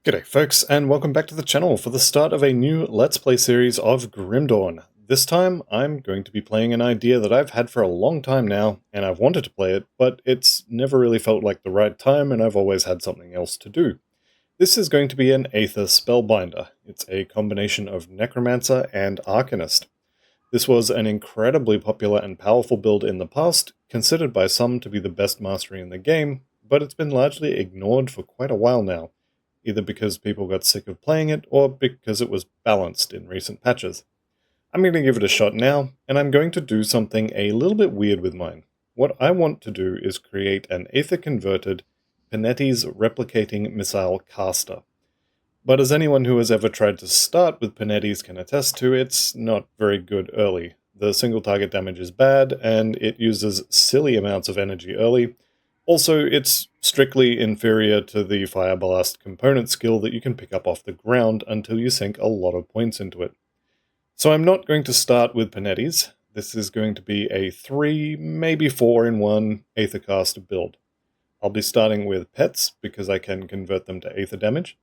G'day folks, and welcome back to the channel for the start of a new Let's Play series of Grim Dawn. This time, I'm going to be playing an idea that I've had for a long time now, and I've wanted to play it, but it's never really felt like the right time, and I've always had something else to do. This is going to be an Aether Spellbinder. It's a combination of Necromancer and Arcanist. This was an incredibly popular and powerful build in the past, considered by some to be the best mastery in the game, but it's been largely ignored for quite a while now, either because people got sick of playing it or because it was balanced in recent patches. I'm going to give it a shot now, and I'm going to do something a little bit weird with mine. What I want to do is create an Aether-converted Panetti's replicating missile caster. But as anyone who has ever tried to start with Panetti's can attest to, it's not very good early. The single target damage is bad, and it uses silly amounts of energy early. Also, it's strictly inferior to the Fire Blast component skill that you can pick up off the ground until you sink a lot of points into it. So I'm not going to start with Panetti's. This is going to be a 3, maybe 4-in-1 Aethercaster build. I'll be starting with pets, because I can convert them to Aether damage,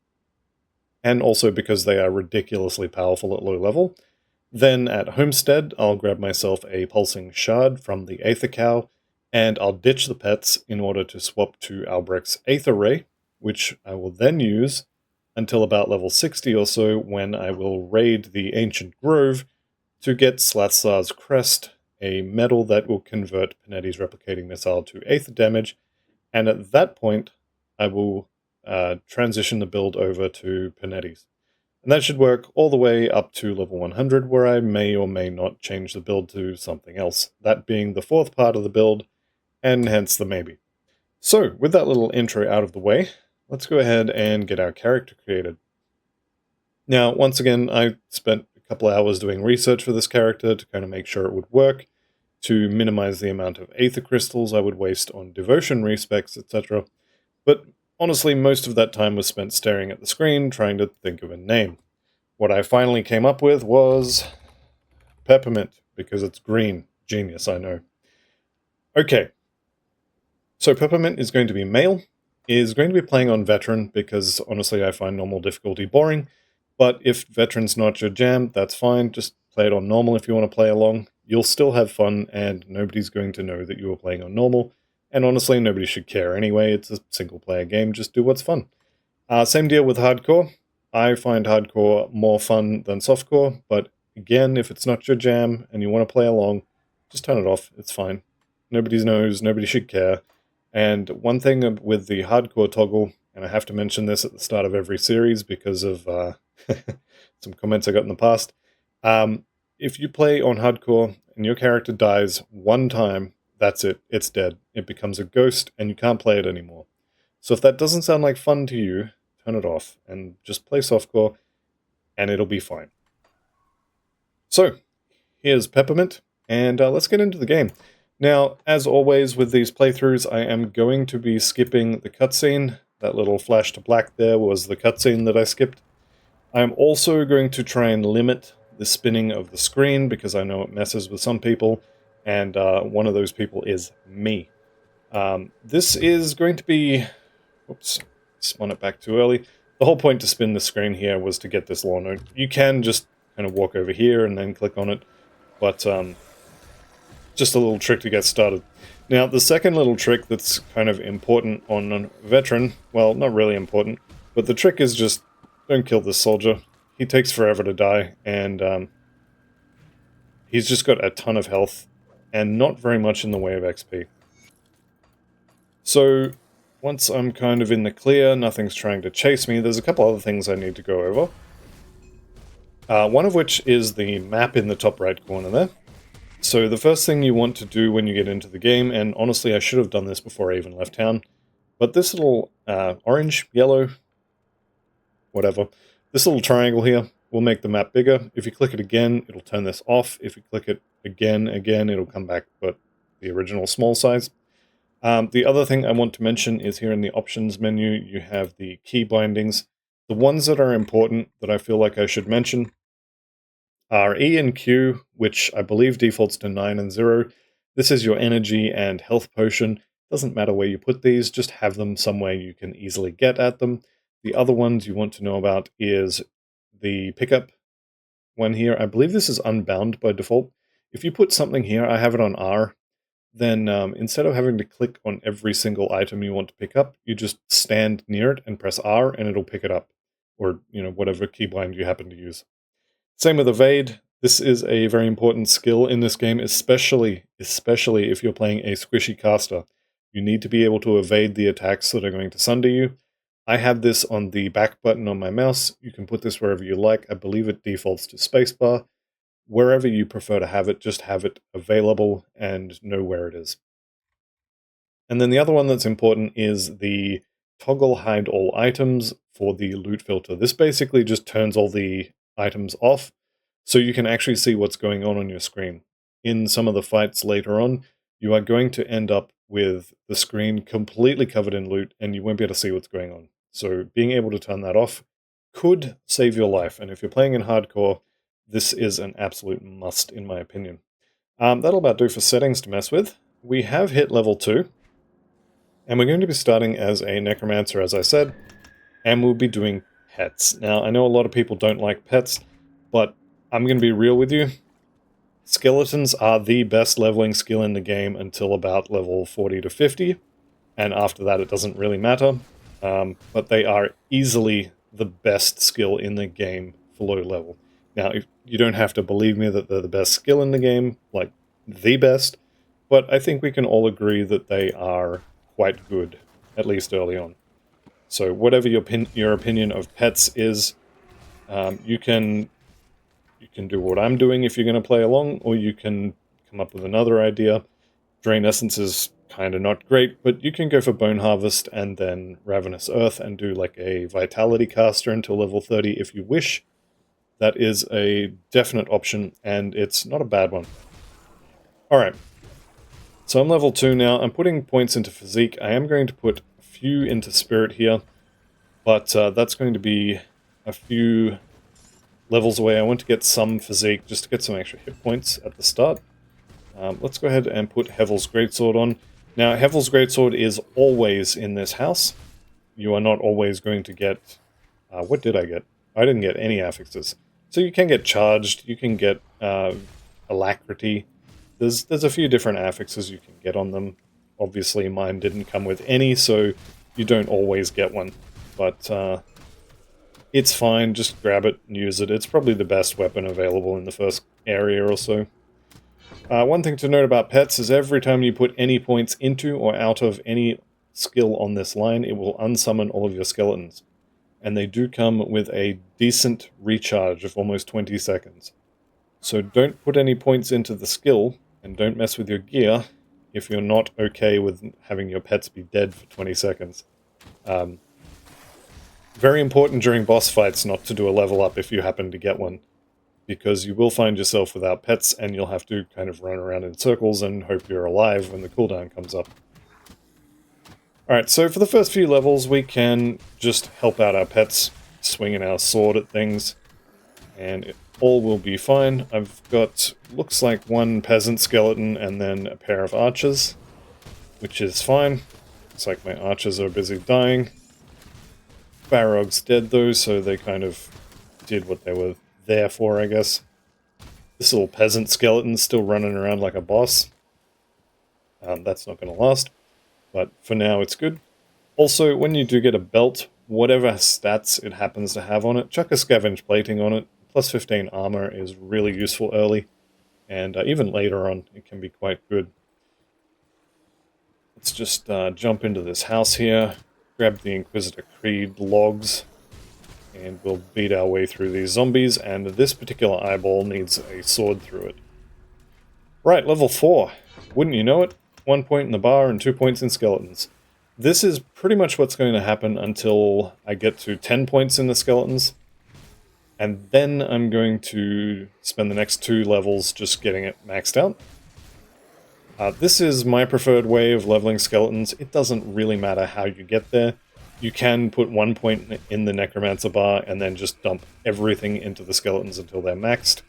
and also because they are ridiculously powerful at low level. Then at Homestead, I'll grab myself a Pulsing Shard from the Aether Cow, and I'll ditch the pets in order to swap to Albrecht's Aether Ray, which I will then use until about level 60 or so, when I will raid the Ancient Grove to get Slathzar's Crest, a medal that will convert Panetti's replicating missile to Aether damage, and at that point I will transition the build over to Panetti's. And that should work all the way up to level 100, where I may or may not change the build to something else, that being the fourth part of the build, and hence the maybe. So, with that little intro out of the way, let's go ahead and get our character created. Now, once again, I spent a couple hours doing research for this character to kind of make sure it would work, to minimize the amount of Aether crystals I would waste on devotion respecs, etc. But honestly, most of that time was spent staring at the screen, trying to think of a name. What I finally came up with was Peppermint, because it's green. Genius, I know. Okay, so Peppermint is going to be male, is going to be playing on Veteran, because honestly I find normal difficulty boring, but if Veteran's not your jam, that's fine, just play it on normal if you want to play along. You'll still have fun, and nobody's going to know that you were playing on normal, and honestly nobody should care anyway, it's a single player game, just do what's fun. Same deal with Hardcore. I find Hardcore more fun than Softcore, but again, if it's not your jam and you want to play along, just turn it off, it's fine. Nobody knows, nobody should care. And one thing with the Hardcore toggle, and I have to mention this at the start of every series because of some comments I got in the past, if you play on Hardcore and your character dies one time, that's it, it's dead. It becomes a ghost and you can't play it anymore. So if that doesn't sound like fun to you, turn it off and just play Softcore and it'll be fine. So, here's Peppermint, and let's get into the game. Now, as always with these playthroughs, I am going to be skipping the cutscene. That little flash to black there was the cutscene that I skipped. I'm also going to try and limit the spinning of the screen, because I know it messes with some people, and one of those people is me. This is going to be... Oops, spun it back too early. The whole point to spin the screen here was to get this lore note. You can just kind of walk over here and then click on it, but just a little trick to get started. Now, the second little trick that's kind of important on a Veteran, well, not really important, but the trick is just don't kill this soldier. He takes forever to die, and he's just got a ton of health and not very much in the way of XP. So, once I'm kind of in the clear, nothing's trying to chase me, there's a couple other things I need to go over. One of which is the map in the top right corner there. So the first thing you want to do when you get into the game, and honestly I should have done this before I even left town, but this little orange, yellow, whatever, this little triangle here will make the map bigger. If you click it again, it'll turn this off. If you click it again, it'll come back, but the original small size. The other thing I want to mention is here in the options menu, you have the key bindings. The ones that are important that I feel like I should mention are E and Q, which I believe defaults to 9 and 0. This is your energy and health potion. Doesn't matter where you put these, just have them somewhere you can easily get at them. The other ones you want to know about is the pickup one here. I believe this is unbound by default. If you put something here, I have it on R, then instead of having to click on every single item you want to pick up, you just stand near it and press R and it'll pick it up. Or, whatever keybind you happen to use. Same with evade. This is a very important skill in this game, especially if you're playing a squishy caster. You need to be able to evade the attacks that are going to sunder you. I have this on the back button on my mouse. You can put this wherever you like. I believe it defaults to spacebar. Wherever you prefer to have it, just have it available and know where it is. And then the other one that's important is the toggle hide all items for the loot filter. This basically just turns all the items off so you can actually see what's going on your screen. In some of the fights later on, you are going to end up with the screen completely covered in loot and you won't be able to see what's going on. So being able to turn that off could save your life. And if you're playing in hardcore, this is an absolute must in my opinion. That'll about do for settings to mess with. We have hit level 2. And we're going to be starting as a necromancer, as I said, and we'll be doing pets. Now, I know a lot of people don't like pets, but I'm going to be real with you. Skeletons are the best leveling skill in the game until about level 40 to 50, and after that it doesn't really matter. But they are easily the best skill in the game for low level. Now, if you don't have to believe me that they're the best skill in the game, like the best, but I think we can all agree that they are quite good, at least early on. So whatever your opinion of pets is, you can do what I'm doing if you're going to play along, or you can come up with another idea. Drain Essence is kind of not great, but you can go for Bone Harvest and then Ravenous Earth and do like a Vitality Caster until level 30 if you wish. That is a definite option, and it's not a bad one. Alright. So I'm level 2 now. I'm putting points into Physique. I am going to put a few into Spirit here, but that's going to be a few levels away. I want to get some Physique just to get some extra hit points at the start. Let's go ahead and put Hevel's Greatsword on. Now, Hevel's Greatsword is always in this house. You are not always going to get... what did I get? I didn't get any affixes. So you can get Charged, you can get Alacrity. There's a few different affixes you can get on them. Obviously mine didn't come with any, so you don't always get one. But it's fine, just grab it and use it. It's probably the best weapon available in the first area or so. One thing to note about pets is every time you put any points into or out of any skill on this line, it will unsummon all of your skeletons. And they do come with a decent recharge of almost 20 seconds. So don't put any points into the skill, and don't mess with your gear if you're not okay with having your pets be dead for 20 seconds. Very important during boss fights not to do a level up if you happen to get one, because you will find yourself without pets and you'll have to kind of run around in circles and hope you're alive when the cooldown comes up. Alright, so for the first few levels we can just help out our pets, swinging our sword at things, and it all will be fine. I've got, looks like one peasant skeleton and then a pair of archers, which is fine. Looks like my archers are busy dying. Barrog's dead though, so they kind of did what they were there for, I guess. This little peasant skeleton's still running around like a boss. That's not going to last, but for now it's good. Also, when you do get a belt, whatever stats it happens to have on it, chuck a scavenge plating on it. Plus 15 armor is really useful early, and even later on it can be quite good. Let's just jump into this house here, grab the Inquisitor Creed logs, and we'll beat our way through these zombies, and this particular eyeball needs a sword through it. Right, level 4. Wouldn't you know it? 1 point in the bar and 2 points in skeletons. This is pretty much what's going to happen until I get to 10 points in the skeletons. And then I'm going to spend the next 2 levels just getting it maxed out. This is my preferred way of leveling skeletons. It doesn't really matter how you get there. You can put 1 point in the Necromancer bar and then just dump everything into the skeletons until they're maxed.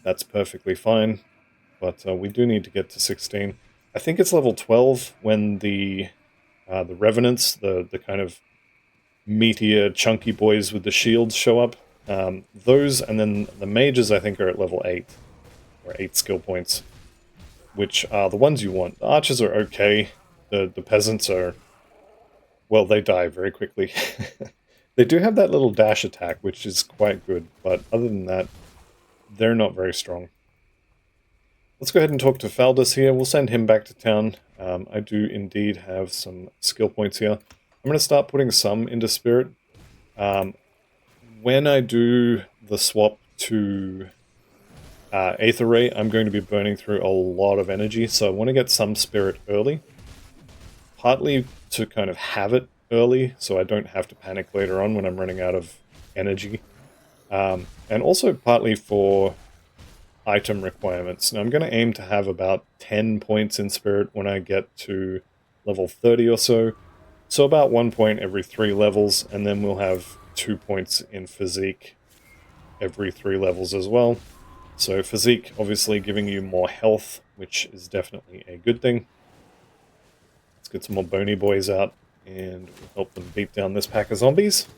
That's perfectly fine, but we do need to get to 16. I think it's level 12 when the Revenants, the kind of meatier, chunky boys with the shields show up. Those, and then the mages, I think, are at level 8, or 8 skill points, which are the ones you want. The archers are okay. The peasants are, well, they die very quickly. They do have that little dash attack, which is quite good, but other than that, they're not very strong. Let's go ahead and talk to Faldus here. We'll send him back to town. I do indeed have some skill points here. I'm going to start putting some into Spirit. When I do the swap to Aether Ray, I'm going to be burning through a lot of energy, so I want to get some Spirit early. Partly to kind of have it early, so I don't have to panic later on when I'm running out of energy. And also partly for item requirements. Now I'm going to aim to have about 10 points in Spirit when I get to level 30 or so. So about 1 point every 3 levels, and then we'll have 2 points in Physique every 3 levels as well. So Physique obviously giving you more health, which is definitely a good thing. Let's get some more bony boys out, and we'll help them beat down this pack of zombies.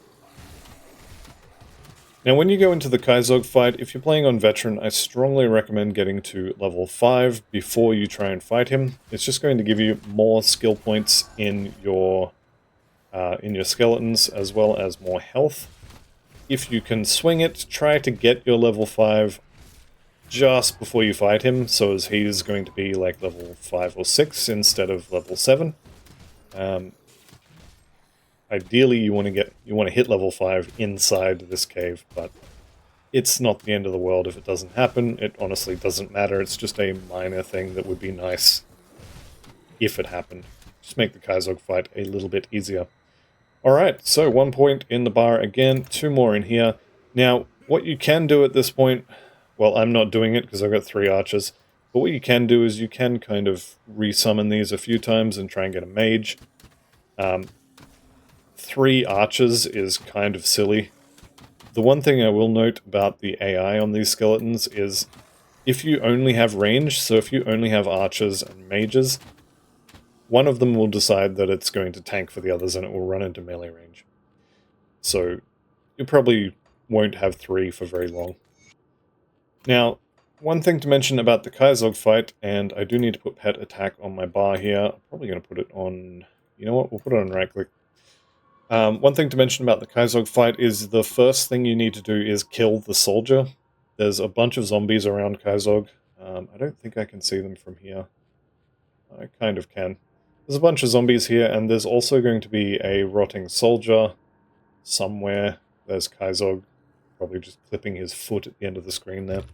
Now when you go into the Kaizog fight, if you're playing on Veteran, I strongly recommend getting to level 5 before you try and fight him. It's just going to give you more skill points in your skeletons, as well as more health. If you can swing it, try to get your level 5 just before you fight him, so as he's going to be like level 5 or 6 instead of level 7. Ideally, you want to hit level 5 inside this cave, but it's not the end of the world if it doesn't happen. It honestly doesn't matter. It's just a minor thing that would be nice if it happened. Just make the Kaizog fight a little bit easier. Alright, so 1 point in the bar again, 2 more in here. Now, what you can do at this point, well, I'm not doing it because I've got 3 archers, but what you can do is you can kind of resummon these a few times and try and get a mage. 3 archers is kind of silly. The one thing I will note about the AI on these skeletons is if you only have range, so if you only have archers and mages, one of them will decide that it's going to tank for the others and it will run into melee range. So you probably won't have 3 for very long. Now, one thing to mention about the Kaizog fight, and I do need to put pet attack on my bar here. I'm probably going to put it on... You know what? We'll put it on right click. One thing to mention about the Kaizog fight is the first thing you need to do is kill the soldier. There's a bunch of zombies around Kaizog. I don't think I can see them from here. I kind of can. There's a bunch of zombies here, and there's also going to be a rotting soldier somewhere. There's Kaizog, probably just clipping his foot at the end of the screen there.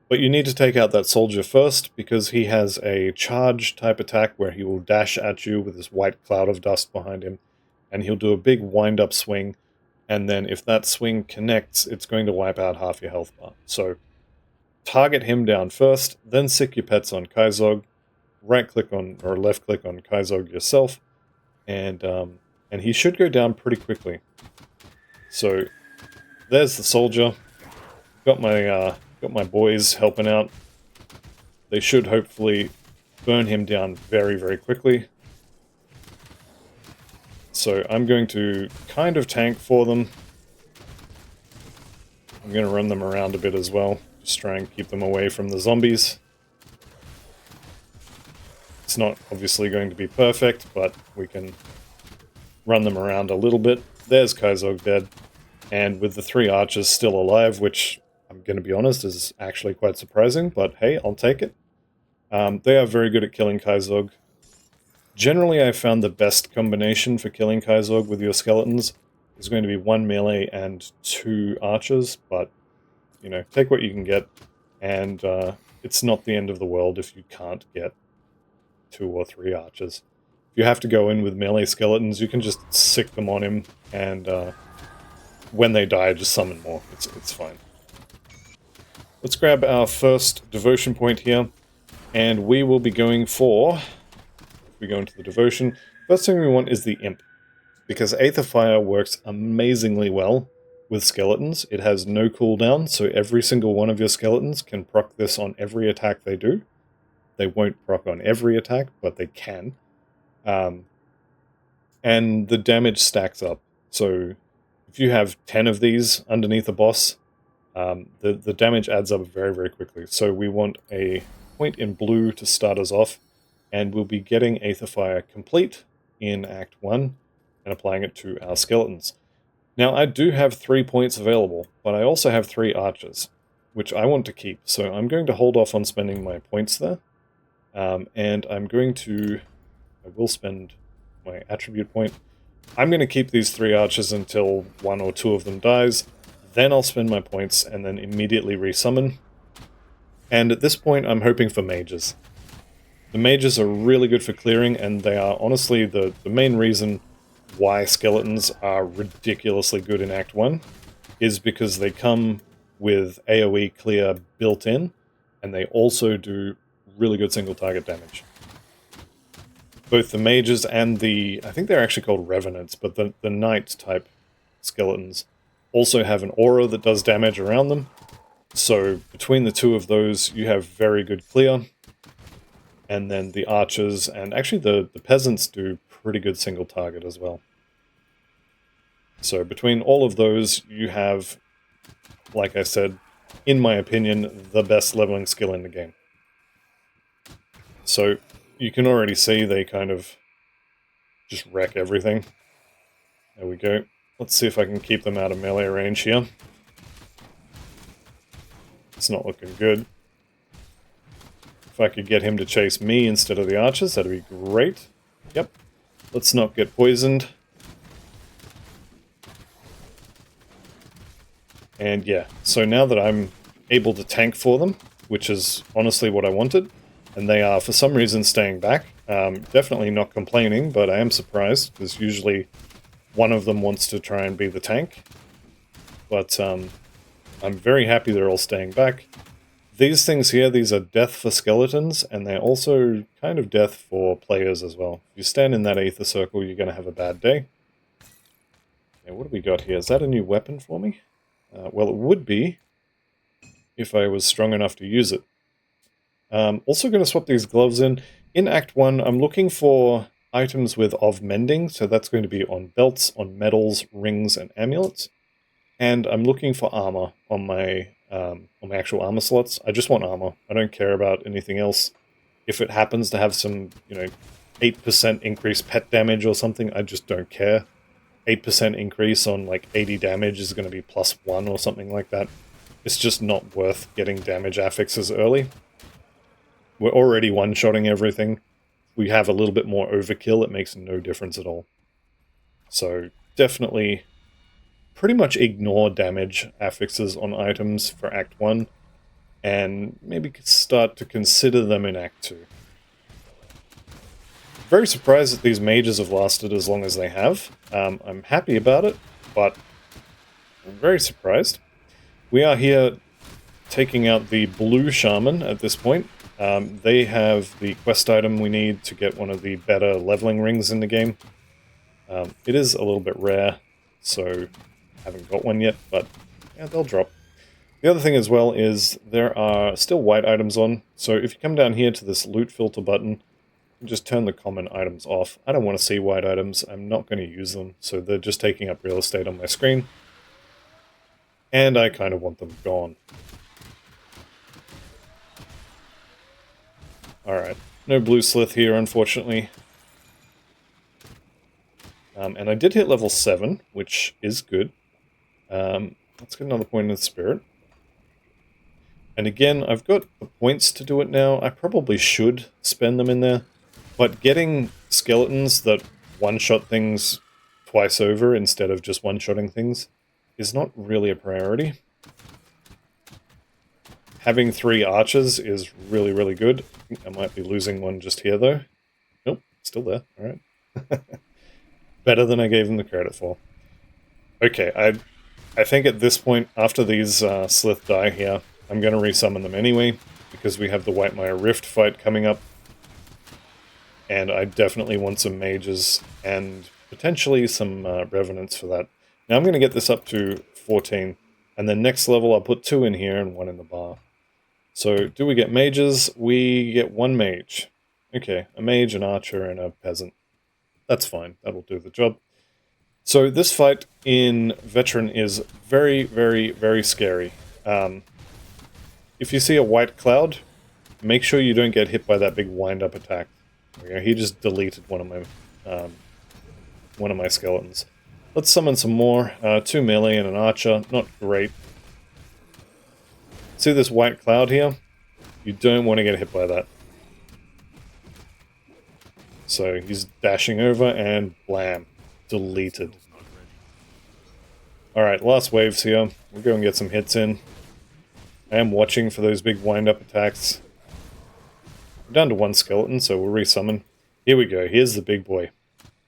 But you need to take out that soldier first, because he has a charge type attack where he will dash at you with this white cloud of dust behind him, and he'll do a big wind-up swing, and then if that swing connects, it's going to wipe out half your health bar. So target him down first, then sick your pets on Kaizog, right-click on, or left-click on Kaizog yourself, and he should go down pretty quickly. So there's the soldier. Got my boys helping out. They should hopefully burn him down very, very quickly. So I'm going to kind of tank for them. I'm going to run them around a bit as well. Just try and keep them away from the zombies. It's not obviously going to be perfect, but we can run them around a little bit. There's Kaizog dead. And with the 3 archers still alive, which I'm going to be honest is actually quite surprising, but hey, I'll take it. They are very good at killing Kaizog. Generally, I found the best combination for killing Kaizog with your skeletons is going to be 1 melee and 2 archers, but, you know, take what you can get, and it's not the end of the world if you can't get 2 or 3 archers. If you have to go in with melee skeletons, you can just sick them on him, and when they die, just summon more. It's fine. Let's grab our first devotion point here, and we will be going for... If we go into the devotion, first thing we want is the imp, because Aether Fire works amazingly well with skeletons. It has no cooldown, so every single one of your skeletons can proc this on every attack they do. They won't proc on every attack, but they can. And and the damage stacks up. So if you have 10 of these underneath a boss, the damage adds up very, very quickly. So we want a point in blue to start us off, and we'll be getting Aether Fire complete in Act 1 and applying it to our skeletons. Now, I do have 3 points available, but I also have 3 archers, which I want to keep. So I'm going to hold off on spending my points there, and I will spend my attribute point. I'm going to keep these 3 archers until 1 or 2 of them dies, then I'll spend my points and then immediately resummon. And at this point, I'm hoping for mages. The mages are really good for clearing, and they are honestly the main reason why skeletons are ridiculously good in Act 1, is because they come with AoE clear built in, and they also do really good single target damage. Both the mages and I think they're actually called revenants, but the knight type skeletons also have an aura that does damage around them. So between the 2 of those, you have very good clear. And then the archers, and actually the peasants do pretty good single target as well. So between all of those, you have, like I said, in my opinion, the best leveling skill in the game. So you can already see they kind of just wreck everything. There we go. Let's see if I can keep them out of melee range here. It's not looking good. If I could get him to chase me instead of the archers, that'd be great. Yep. Let's not get poisoned. And yeah, so now that I'm able to tank for them, which is honestly what I wanted, and they are for some reason staying back, definitely not complaining, but I am surprised, because usually one of them wants to try and be the tank. But I'm very happy they're all staying back. These things here, these are death for skeletons, and they're also kind of death for players as well. If you stand in that Aether circle, you're going to have a bad day. Okay, what do we got here? Is that a new weapon for me? Well, it would be if I was strong enough to use it. Also going to swap these gloves in. In Act 1, I'm looking for items with of mending, so that's going to be on belts, on medals, rings, and amulets. And I'm looking for armor on my actual armor slots. I just want armor. I don't care about anything else. If it happens to have some, 8% increased pet damage or something, I just don't care. 8% increase on like 80 damage is going to be +1 or something like that. It's just not worth getting damage affixes early. We're already one-shotting everything. We have a little bit more overkill, it makes no difference at all. So definitely pretty much ignore damage affixes on items for Act 1, and maybe start to consider them in Act 2. Very surprised that these mages have lasted as long as they have. I'm happy about it, but I'm very surprised. We are here taking out the blue shaman at this point. They have the quest item we need to get one of the better leveling rings in the game. It is a little bit rare, so I haven't got one yet, but yeah, they'll drop. The other thing as well is there are still white items on, so if you come down here to this loot filter button, just turn the common items off. I don't want to see white items, I'm not going to use them, so they're just taking up real estate on my screen. And I kind of want them gone. Alright, no blue slith here, unfortunately. And I did hit level 7, which is good. Let's get another point in the spirit. And again, I've got the points to do it now. I probably should spend them in there. But getting skeletons that one-shot things twice over instead of just one-shotting things is not really a priority. Having 3 archers is really, really good. I think I might be losing one just here, though. Nope, still there. Alright. Better than I gave them the credit for. Okay, I think at this point, after these Slith die here, I'm going to resummon them anyway, because we have the Whitemire Rift fight coming up. And I definitely want some mages, and potentially some revenants for that. Now I'm going to get this up to 14, and then next level I'll put 2 in here and 1 in the bar. So, do we get mages? We get 1 mage. Okay, a mage, an archer, and a peasant. that's fine. That'll do the job. So this fight in Veteran is very, very, very scary. If you see a white cloud, make sure you don't get hit by that big wind-up attack. He just deleted one of my skeletons. Let's summon some more. 2 melee and an archer. Not great. See this white cloud here? You don't want to get hit by that. So he's dashing over and blam. Deleted. Alright, last waves here. We'll go and get some hits in. I am watching for those big wind-up attacks. We're down to 1 skeleton, so we'll resummon. Here we go, here's the big boy.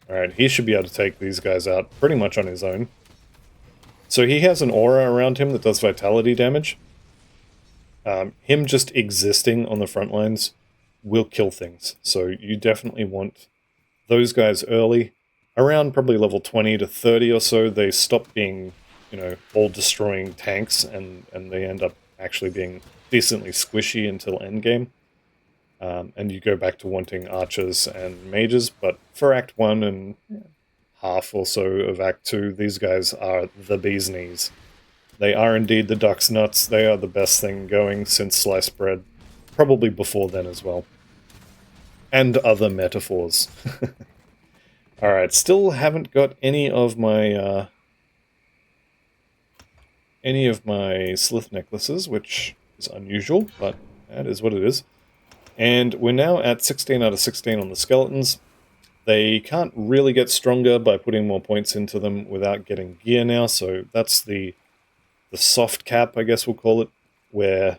Alright, he should be able to take these guys out pretty much on his own. So he has an aura around him that does vitality damage. Him just existing on the front lines will kill things. So you definitely want those guys early. Around probably level 20 to 30 or so, they stop being, all-destroying tanks, and they end up actually being decently squishy until endgame. And you go back to wanting archers and mages, but for Act 1 and half or so of Act 2, these guys are the bee's knees. They are indeed the duck's nuts. They are the best thing going since sliced bread. Probably before then as well. And other metaphors. Alright, still haven't got any of my Slith necklaces, which is unusual, but that is what it is. And we're now at 16 out of 16 on the skeletons. They can't really get stronger by putting more points into them without getting gear now, so that's the soft cap, I guess we'll call it, where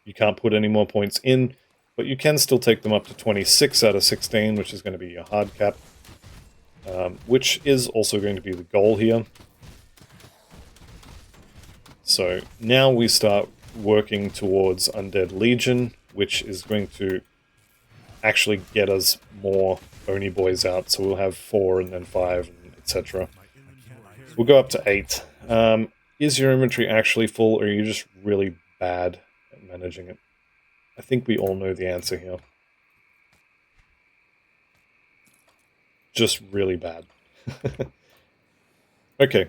you can't put any more points in, but you can still take them up to 26 out of 16, which is going to be your hard cap, which is also going to be the goal here. So now we start working towards Undead Legion, which is going to actually get us more Oni boys out, so we'll have 4 and then 5, etc. We'll go up to 8. Is your inventory actually full, or are you just really bad at managing it? I think we all know the answer here. Just really bad. Okay,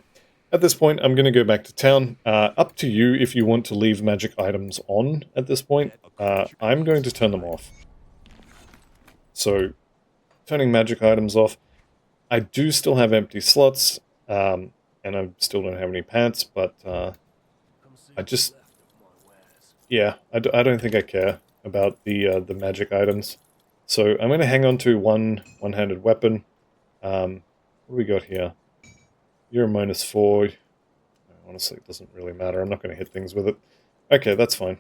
at this point I'm going to go back to town. Up to you if you want to leave magic items on at this point. I'm going to turn them off. So, turning magic items off. I do still have empty slots, and I still don't have any pants, but I just... Yeah, I don't think I care about the magic items. So I'm going to hang on to one-handed weapon. What do we got here? You're a -4. Honestly, it doesn't really matter. I'm not going to hit things with it. Okay, that's fine.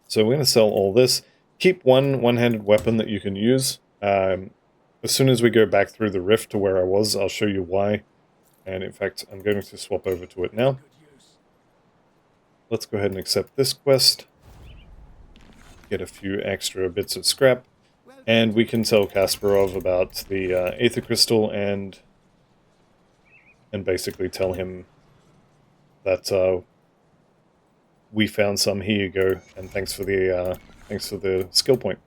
So we're going to sell all this. Keep one-handed weapon that you can use. As soon as we go back through the rift to where I was, I'll show you why. And in fact, I'm going to swap over to it now. Let's go ahead and accept this quest. Get a few extra bits of scrap. And we can tell Kasparov about the Aether Crystal and basically tell him that we found some. Here you go, and thanks for the skill point.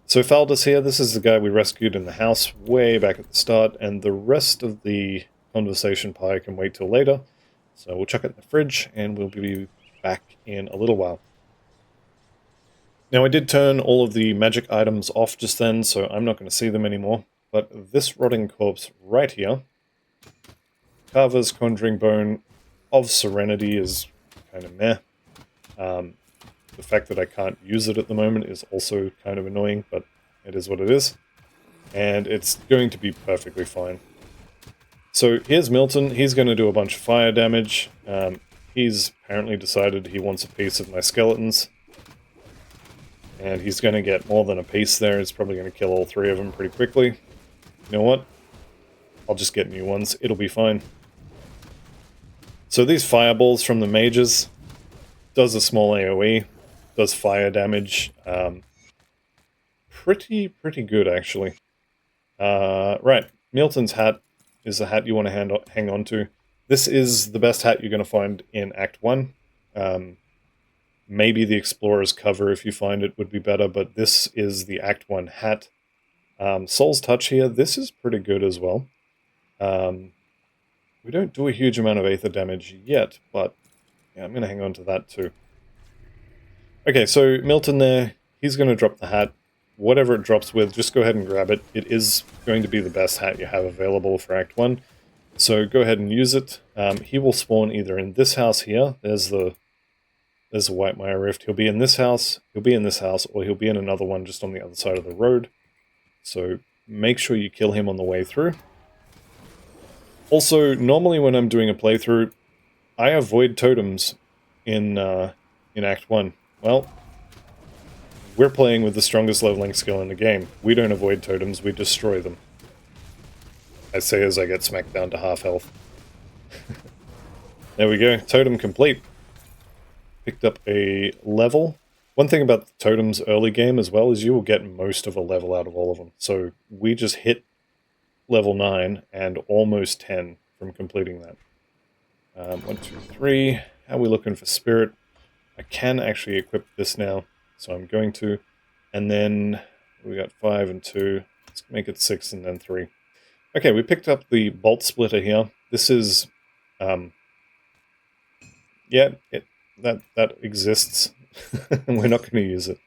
So Falda's here. This is the guy we rescued in the house way back at the start, and the rest of the conversation pie can wait till later. So we'll chuck it in the fridge, and we'll be back in a little while. Now I did turn all of the magic items off just then, so I'm not going to see them anymore. But this rotting corpse right here, Carver's Conjuring Bone of Serenity, is kind of meh. The fact that I can't use it at the moment is also kind of annoying, but it is what it is. And it's going to be perfectly fine. So here's Milton. He's going to do a bunch of fire damage. He's apparently decided he wants a piece of my skeletons. And he's going to get more than a piece there. It's probably going to kill all 3 of them pretty quickly. You know what? I'll just get new ones. It'll be fine. So these fireballs from the mages does a small AoE. Does fire damage. Pretty good, actually. Right. Milton's hat is the hat you want to hang on to. This is the best hat you're going to find in Act 1. Maybe the Explorer's cover, if you find it, would be better, but this is the Act 1 hat. Soul's Touch here, this is pretty good as well. We don't do a huge amount of Aether damage yet, but yeah, I'm going to hang on to that too. Okay, so Milton there, he's going to drop the hat. Whatever it drops with, just go ahead and grab it. It is going to be the best hat you have available for Act 1. So go ahead and use it. He will spawn either in this house here. There's the Whitemire Rift. He'll be in this house, he'll be in this house, or he'll be in another one just on the other side of the road. So make sure you kill him on the way through. Also, normally when I'm doing a playthrough, I avoid totems in Act 1. Well, we're playing with the strongest leveling skill in the game. We don't avoid totems, we destroy them. I say as I get smacked down to half health. There we go, totem complete. Picked up a level. One thing about the totems early game as well is you will get most of a level out of all of them. So we just hit level 9 and almost 10 from completing that. 1, 2, 3. How are we looking for spirit? I can actually equip this now, so I'm going to. And then we got 5 and 2. Let's make it 6 and then 3. Okay, we picked up the bolt splitter here. This is, yeah, that exists. We're not going to use it.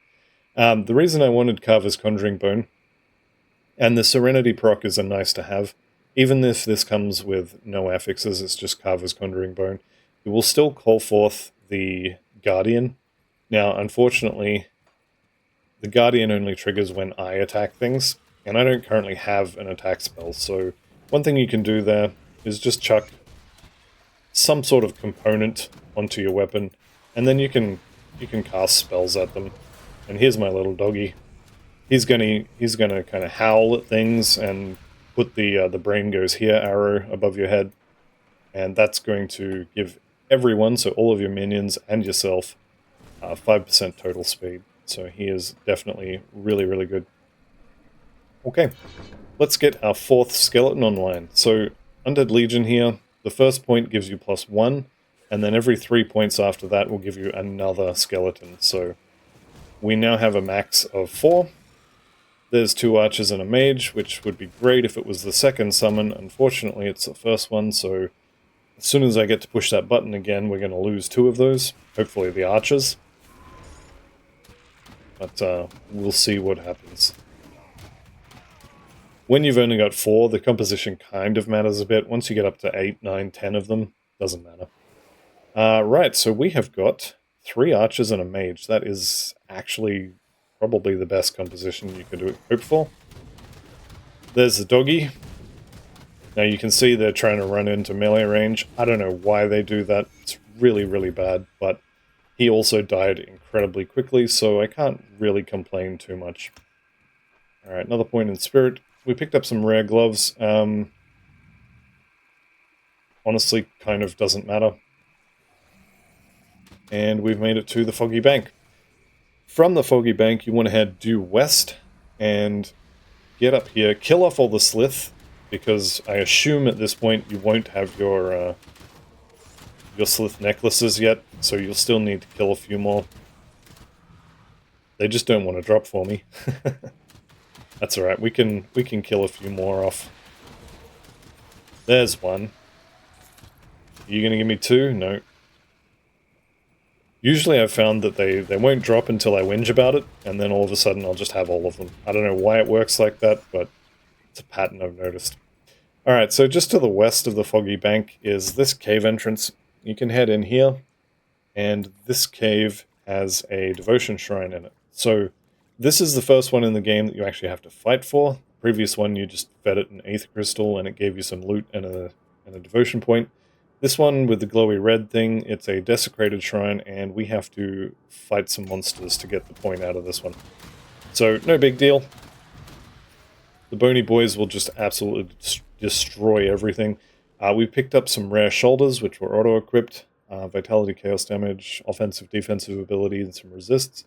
The reason I wanted Carver's Conjuring Bone, and the Serenity proc is a nice to have. Even if this comes with no affixes, it's just Carver's Conjuring Bone. It will still call forth the Guardian. Now, unfortunately, the Guardian only triggers when I attack things, and I don't currently have an attack spell, so one thing you can do there is just chuck some sort of component onto your weapon, and then you can cast spells at them. And here's my little doggy. He's gonna kind of howl at things and put the brain goes here arrow above your head, and that's going to give everyone, so all of your minions and yourself, 5% total speed. So he is definitely really, really good. Okay, let's get our 4th skeleton online. So Undead Legion here, the first point gives you +1, and then every 3 points after that will give you another skeleton. So we now have a max of 4. There's 2 archers and a mage, which would be great if it was the second summon. Unfortunately, it's the first one, so as soon as I get to push that button again, we're going to lose 2 of those. Hopefully the archers. But we'll see what happens. When you've only got 4, the composition kind of matters a bit. Once you get up to 8, 9, 10 of them, doesn't matter. Right, so we have got 3 archers and a mage. That is actually probably the best composition you could hope for. There's the doggy. Now you can see they're trying to run into melee range. I don't know why they do that. It's really, really bad, but he also died incredibly quickly, so I can't really complain too much. Alright, another point in spirit. We picked up some rare gloves. Honestly, kind of doesn't matter. And we've made it to the Foggy Bank. From the Foggy Bank, you want to head due west and get up here, kill off all the Slith, because I assume at this point you won't have your Slith necklaces yet, so you'll still need to kill a few more. They just don't want to drop for me. That's alright, we can kill a few more off. There's one. Are you going to give me 2? No. Usually I've found that they won't drop until I whinge about it, and then all of a sudden I'll just have all of them. I don't know why it works like that, but it's a pattern I've noticed. Alright, so just to the west of the Foggy Bank is this cave entrance. You can head in here, and this cave has a devotion shrine in it. So this is the first one in the game that you actually have to fight for. The previous one you just fed it an Aether Crystal and it gave you some loot and a devotion point. This one with the glowy red thing, it's a desecrated shrine, and we have to fight some monsters to get the point out of this one. So, no big deal. The bony boys will just absolutely destroy everything. We picked up some rare shoulders, which were auto-equipped. Vitality, chaos damage, offensive, defensive ability, and some resists.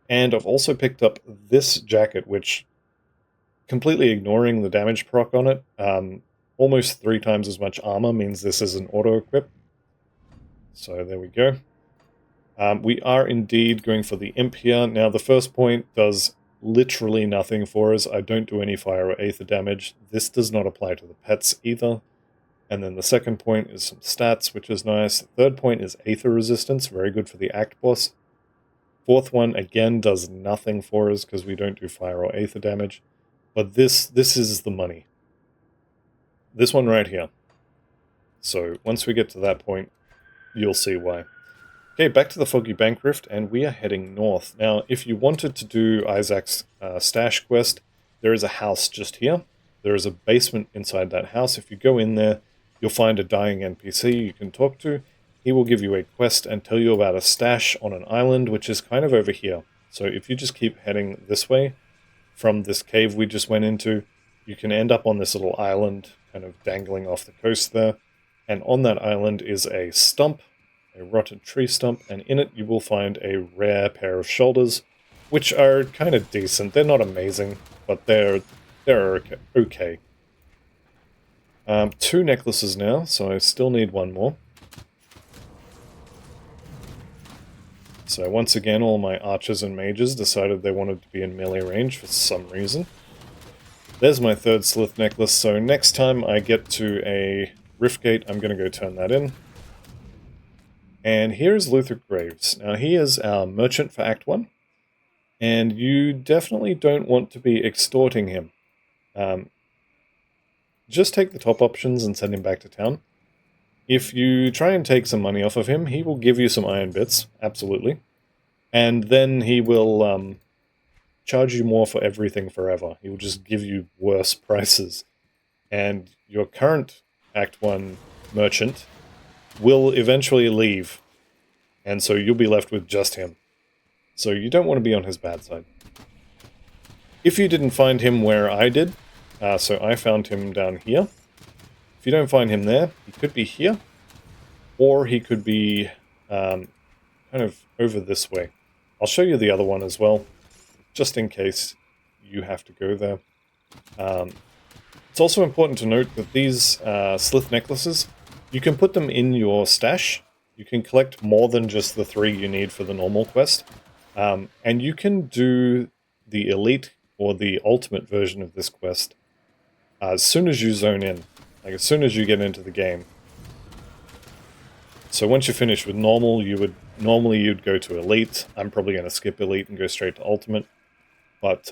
And I've also picked up this jacket, which, completely ignoring the damage proc on it, almost 3 times as much armor means this is an auto-equip. So there we go. We are indeed going for the imp here. Now the first point does literally nothing for us. I don't do any fire or aether damage. This does not apply to the pets either. And then the second point is some stats, which is nice. The third point is aether resistance, very good for the act boss. Fourth one, again, does nothing for us because we don't do fire or aether damage. But this is the money. This one right here. So once we get to that point, you'll see why. Okay, back to the Foggy Bank Rift, and we are heading north. Now, if you wanted to do Isaac's stash quest, there is a house just here. There is a basement inside that house. If you go in there, you'll find a dying NPC you can talk to. He will give you a quest and tell you about a stash on an island, which is kind of over here. So if you just keep heading this way, from this cave we just went into, you can end up on this little island, kind of dangling off the coast there. And on that island is a stump, a rotted tree stump, and in it you will find a rare pair of shoulders, which are kind of decent. They're not amazing, but they're okay. 2 necklaces now, so I still need one more. So once again, all my archers and mages decided they wanted to be in melee range for some reason. There's my 3rd Slith necklace, so next time I get to a rift gate, I'm going to go turn that in. And here's Luther Graves. Now he is our merchant for Act 1, and you definitely don't want to be extorting him. Just take the top options and send him back to town. If you try and take some money off of him, he will give you some iron bits, absolutely. And then he will charge you more for everything forever. He will just give you worse prices. And your current Act 1 merchant will eventually leave. And so you'll be left with just him. So you don't want to be on his bad side. If you didn't find him where I did, so I found him down here. If you don't find him there, he could be here, or he could be kind of over this way. I'll show you the other one as well, just in case you have to go there. It's also important to note that these Slith necklaces, you can put them in your stash. You can collect more than just the 3 you need for the normal quest. And you can do the elite or the ultimate version of this quest as soon as you zone in. Like, as soon as you get into the game. So once you finish with normal, you'd go to elite. I'm probably going to skip elite and go straight to ultimate. But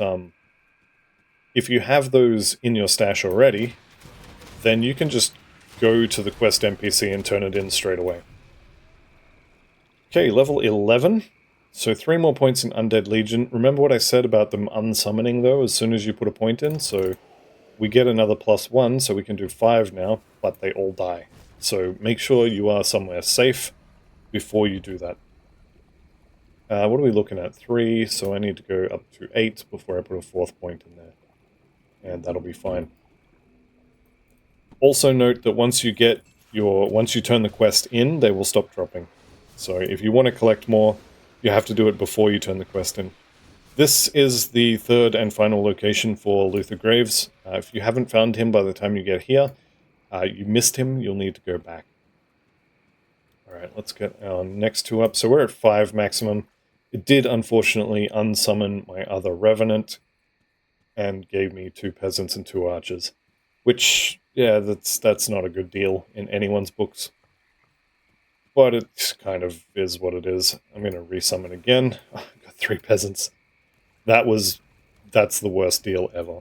if you have those in your stash already, then you can just go to the quest NPC and turn it in straight away. Okay, level 11. So 3 more points in Undead Legion. Remember what I said about them unsummoning, though, as soon as you put a point in? So we get another +1, so we can do 5 now, but they all die. So make sure you are somewhere safe before you do that. What are we looking at? 3, so I need to go up to 8 before I put a 4th point in there. And that'll be fine. Also note that once you turn the quest in, they will stop dropping. So if you want to collect more, you have to do it before you turn the quest in. This is the 3rd and final location for Luther Graves. If you haven't found him by the time you get here, you missed him, you'll need to go back. Alright, let's get our next 2 up. So we're at 5 maximum. It did, unfortunately, unsummon my other Revenant, and gave me 2 peasants and 2 archers. Which, yeah, that's not a good deal in anyone's books. But it kind of is what it is. I'm going to resummon again. Oh, I've got 3 peasants. That's the worst deal ever.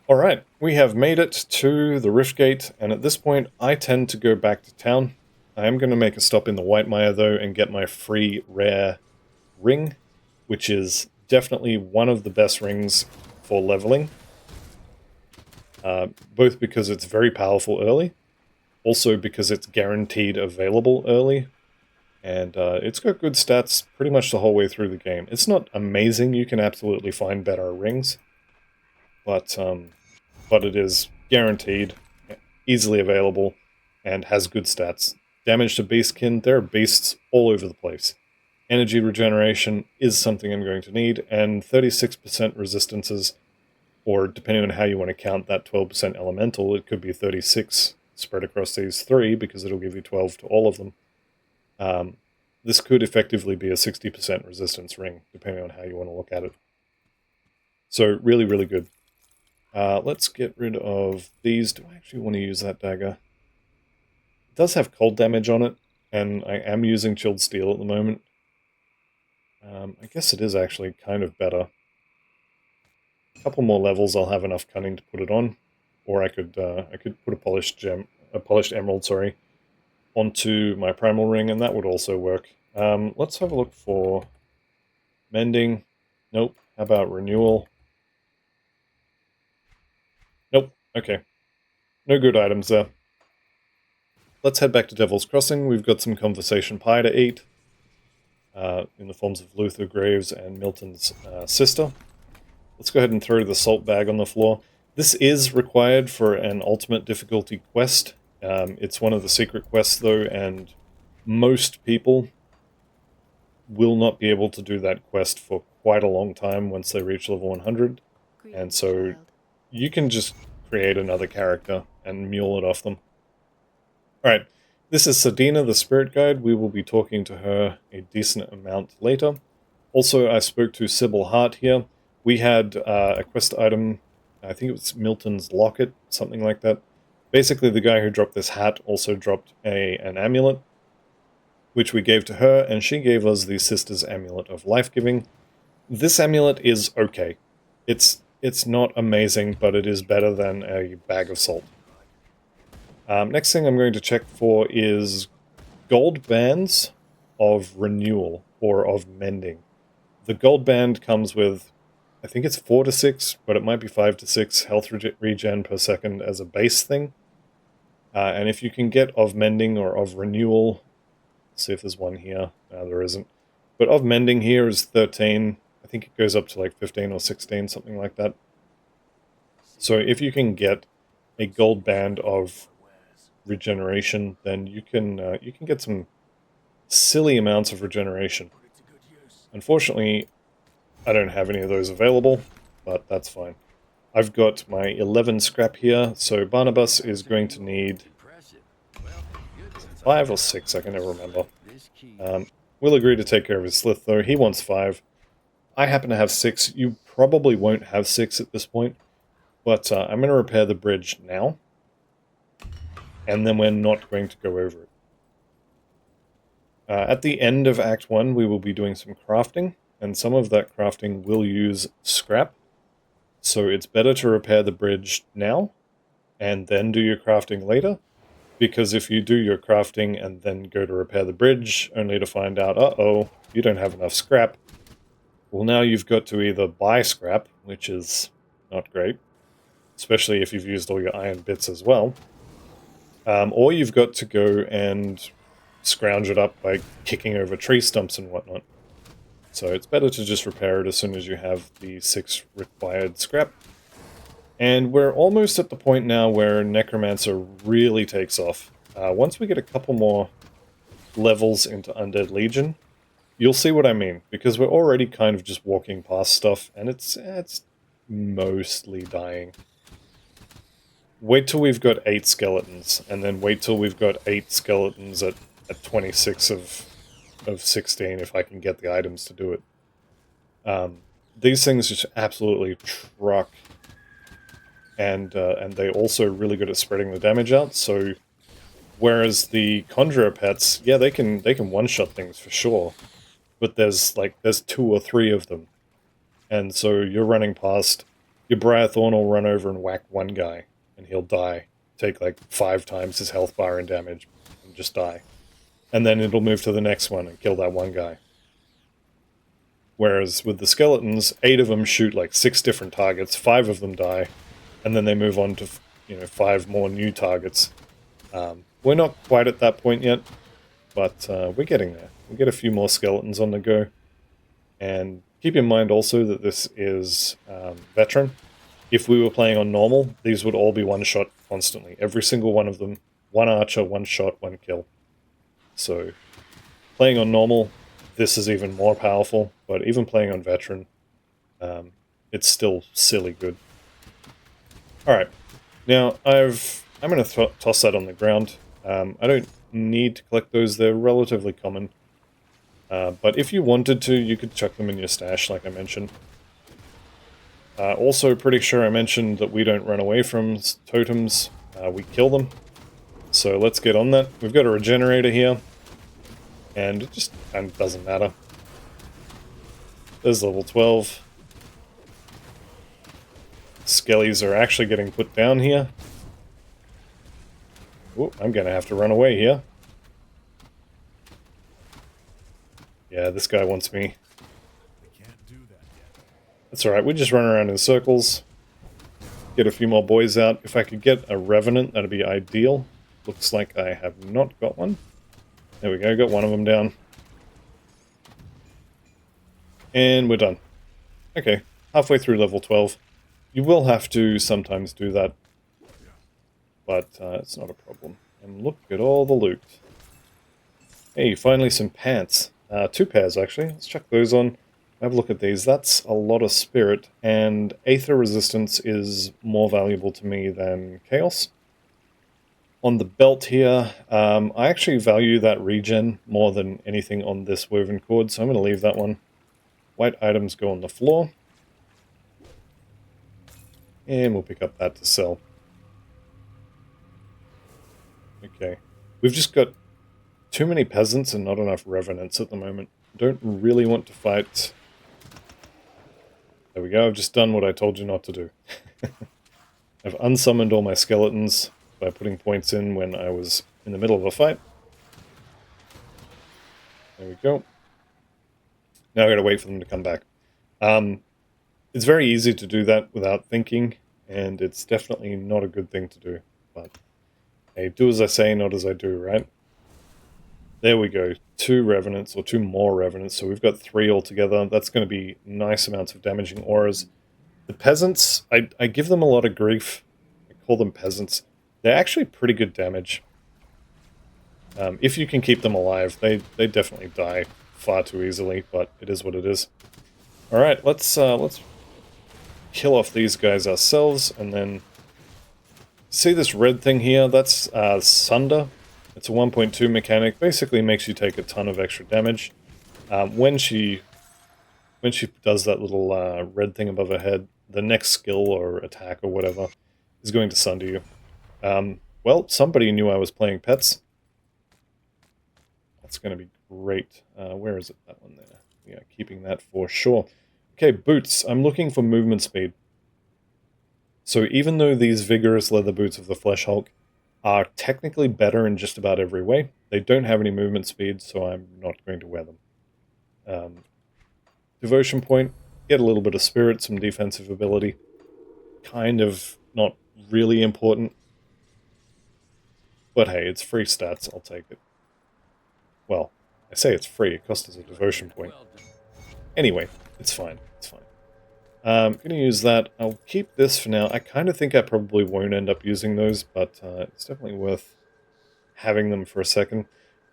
Alright, we have made it to the Rift Gate, and at this point I tend to go back to town. I am going to make a stop in the White Mire though and get my free rare ring, which is definitely one of the best rings for leveling. Both because it's very powerful early, also because it's guaranteed available early, and it's got good stats pretty much the whole way through the game. It's not amazing, you can absolutely find better rings, but it is guaranteed, easily available, and has good stats. Damage to beastkin, there are beasts all over the place. Energy regeneration is something I'm going to need, and 36% resistances, or depending on how you want to count that 12% elemental, it could be 36 spread across these 3, because it'll give you 12 to all of them. this could effectively be a 60% resistance ring, depending on how you want to look at it. So really, really good. Let's get rid of these. Do I actually want to use that dagger? It does have cold damage on it, and I am using chilled steel at the moment. I guess it is actually kind of better. A couple more levels, I'll have enough cunning to put it on, or I could put a polished emerald, sorry, onto my primal ring, and that would also work. Let's have a look for mending. Nope. How about renewal? Nope. Okay. No good items there. Let's head back to Devil's Crossing. We've got some conversation pie to eat in the forms of Luther Graves and Milton's sister. Let's go ahead and throw the salt bag on the floor. This is required for an ultimate difficulty quest. It's one of the secret quests, though, and most people will not be able to do that quest for quite a long time once they reach level 100. And so you can just create another character and mule it off them. Alright, this is Sadina, the spirit guide. We will be talking to her a decent amount later. Also, I spoke to Sybil Hart here. We had a quest item, I think it was Milton's locket, something like that. Basically, the guy who dropped this hat also dropped an amulet, which we gave to her, and she gave us the Sister's Amulet of Life-Giving. This amulet is okay. It's not amazing, but it is better than a bag of salt. Next thing I'm going to check for is gold bands of renewal, or of mending. The gold band comes with, I think it's 4 to 6, but it might be 5 to 6 health regen per second as a base thing. And if you can get of mending or of renewal, let's see if there's one here. No, there isn't. But of mending here is 13. I think it goes up to like 15 or 16, something like that. So if you can get a gold band of regeneration, then you can get some silly amounts of regeneration. Unfortunately, I don't have any of those available, but that's fine. I've got my 11 scrap here, so Barnabas is going to need 5 or 6, I can never remember. We'll agree to take care of his slith, though. He wants 5. I happen to have 6. You probably won't have 6 at this point, but I'm going to repair the bridge now, and then we're not going to go over it. At the end of Act 1, we will be doing some crafting, and some of that crafting will use scrap. So it's better to repair the bridge now, and then do your crafting later, because if you do your crafting and then go to repair the bridge, only to find out, uh-oh, you don't have enough scrap, well, now you've got to either buy scrap, which is not great, especially if you've used all your iron bits as well, or you've got to go and scrounge it up by kicking over tree stumps and whatnot. So it's better to just repair it as soon as you have the 6 required scrap. And we're almost at the point now where Necromancer really takes off. Once we get a couple more levels into Undead Legion, you'll see what I mean, because we're already kind of just walking past stuff, and it's mostly dying. Wait till we've got 8 skeletons, and then wait till we've got 8 skeletons at 26 of 16 if I can get the items to do it. These things just absolutely truck, and they're also really good at spreading the damage out. So whereas the Conjurer pets, yeah, they can one-shot things for sure, but there's 2 or 3 of them, and so you're running past, your Briarthorn will run over and whack one guy, and he'll die, take like 5 times his health bar in damage, and just die. And then it'll move to the next one and kill that one guy. Whereas with the skeletons, 8 of them shoot like 6 different targets, 5 of them die, and then they move on to 5 more new targets. We're not quite at that point yet, but we're getting there. We'll get a few more skeletons on the go. And keep in mind also that this is veteran. If we were playing on normal, these would all be one shot constantly. Every single one of them, 1 archer, 1 shot, 1 kill. So, playing on normal, this is even more powerful, but even playing on veteran, it's still silly good. Alright, now I'm going to toss that on the ground. I don't need to collect those, they're relatively common. But if you wanted to, you could chuck them in your stash, like I mentioned. Also, pretty sure I mentioned that we don't run away from totems, we kill them. So let's get on that. We've got a regenerator here, and it just kind of doesn't matter. There's level 12. Skellies are actually getting put down here. Ooh, I'm gonna have to run away here. Yeah, this guy wants me. That's alright, we just run around in circles. Get a few more boys out. If I could get a Revenant, that'd be ideal. Looks like I have not got one. There we go, got one of them down. And we're done. Okay, halfway through level 12. You will have to sometimes do that, but it's not a problem. And look at all the loot. Hey, finally some pants. 2 pairs, actually. Let's chuck those on. Have a look at these. That's a lot of spirit, and Aether resistance is more valuable to me than Chaos. On the belt here, I actually value that regen more than anything on this woven cord, so I'm going to leave that one. White items go on the floor. And we'll pick up that to sell. Okay. We've just got too many peasants and not enough revenants at the moment. Don't really want to fight. There we go, I've just done what I told you not to do. I've unsummoned all my skeletons by putting points in when I was in the middle of a fight. There we go. Now I've got to wait for them to come back. It's very easy to do that without thinking, and it's definitely not a good thing to do. But hey, do as I say, not as I do, right? There we go. 2 revenants, or 2 more revenants, so we've got 3 altogether. That's going to be nice amounts of damaging auras. The peasants, I give them a lot of grief. I call them peasants. They're actually pretty good damage. If you can keep them alive, they definitely die far too easily, but it is what it is. Alright, let's kill off these guys ourselves, and then see this red thing here? That's Sunder. It's a 1.2 mechanic. Basically makes you take a ton of extra damage. When she does that little red thing above her head, the next skill or attack or whatever is going to sunder you. Well, somebody knew I was playing pets. That's going to be great. Where is it? That one there. Yeah, keeping that for sure. Okay, boots. I'm looking for movement speed. So even though these vigorous leather boots of the Flesh Hulk are technically better in just about every way, they don't have any movement speed, so I'm not going to wear them. Devotion point, get a little bit of spirit, some defensive ability. Kind of not really important. But hey, it's free stats, I'll take it. Well, I say it's free, it costs us a devotion point. Anyway, it's fine, it's fine. I'm going to use that. I'll keep this for now. I kind of think I probably won't end up using those, but it's definitely worth having them for a second.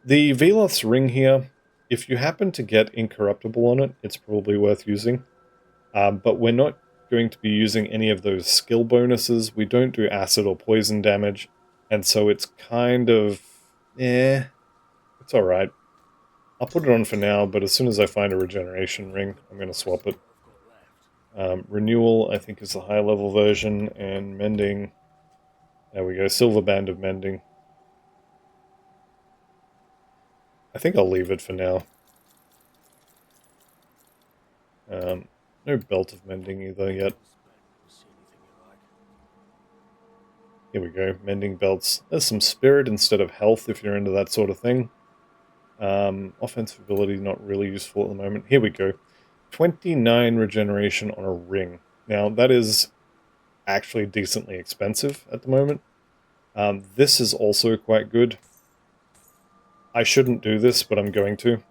The Veloth's ring here, if you happen to get incorruptible on it, it's probably worth using. But we're not going to be using any of those skill bonuses. We don't do acid or poison damage, and so it's kind of... it's alright. I'll put it on for now, but as soon as I find a regeneration ring, I'm going to swap it. Renewal, I think, is the high level version, and Mending, there we go, Silver Band of Mending. I think I'll leave it for now. No Belt of Mending either yet. Here we go, Mending Belts. There's some Spirit instead of Health if you're into that sort of thing. Offensive ability, not really useful at the moment. Here we go. 29 regeneration on a ring. Now, that is actually decently expensive at the moment. This is also quite good. I shouldn't do this, but I'm going to.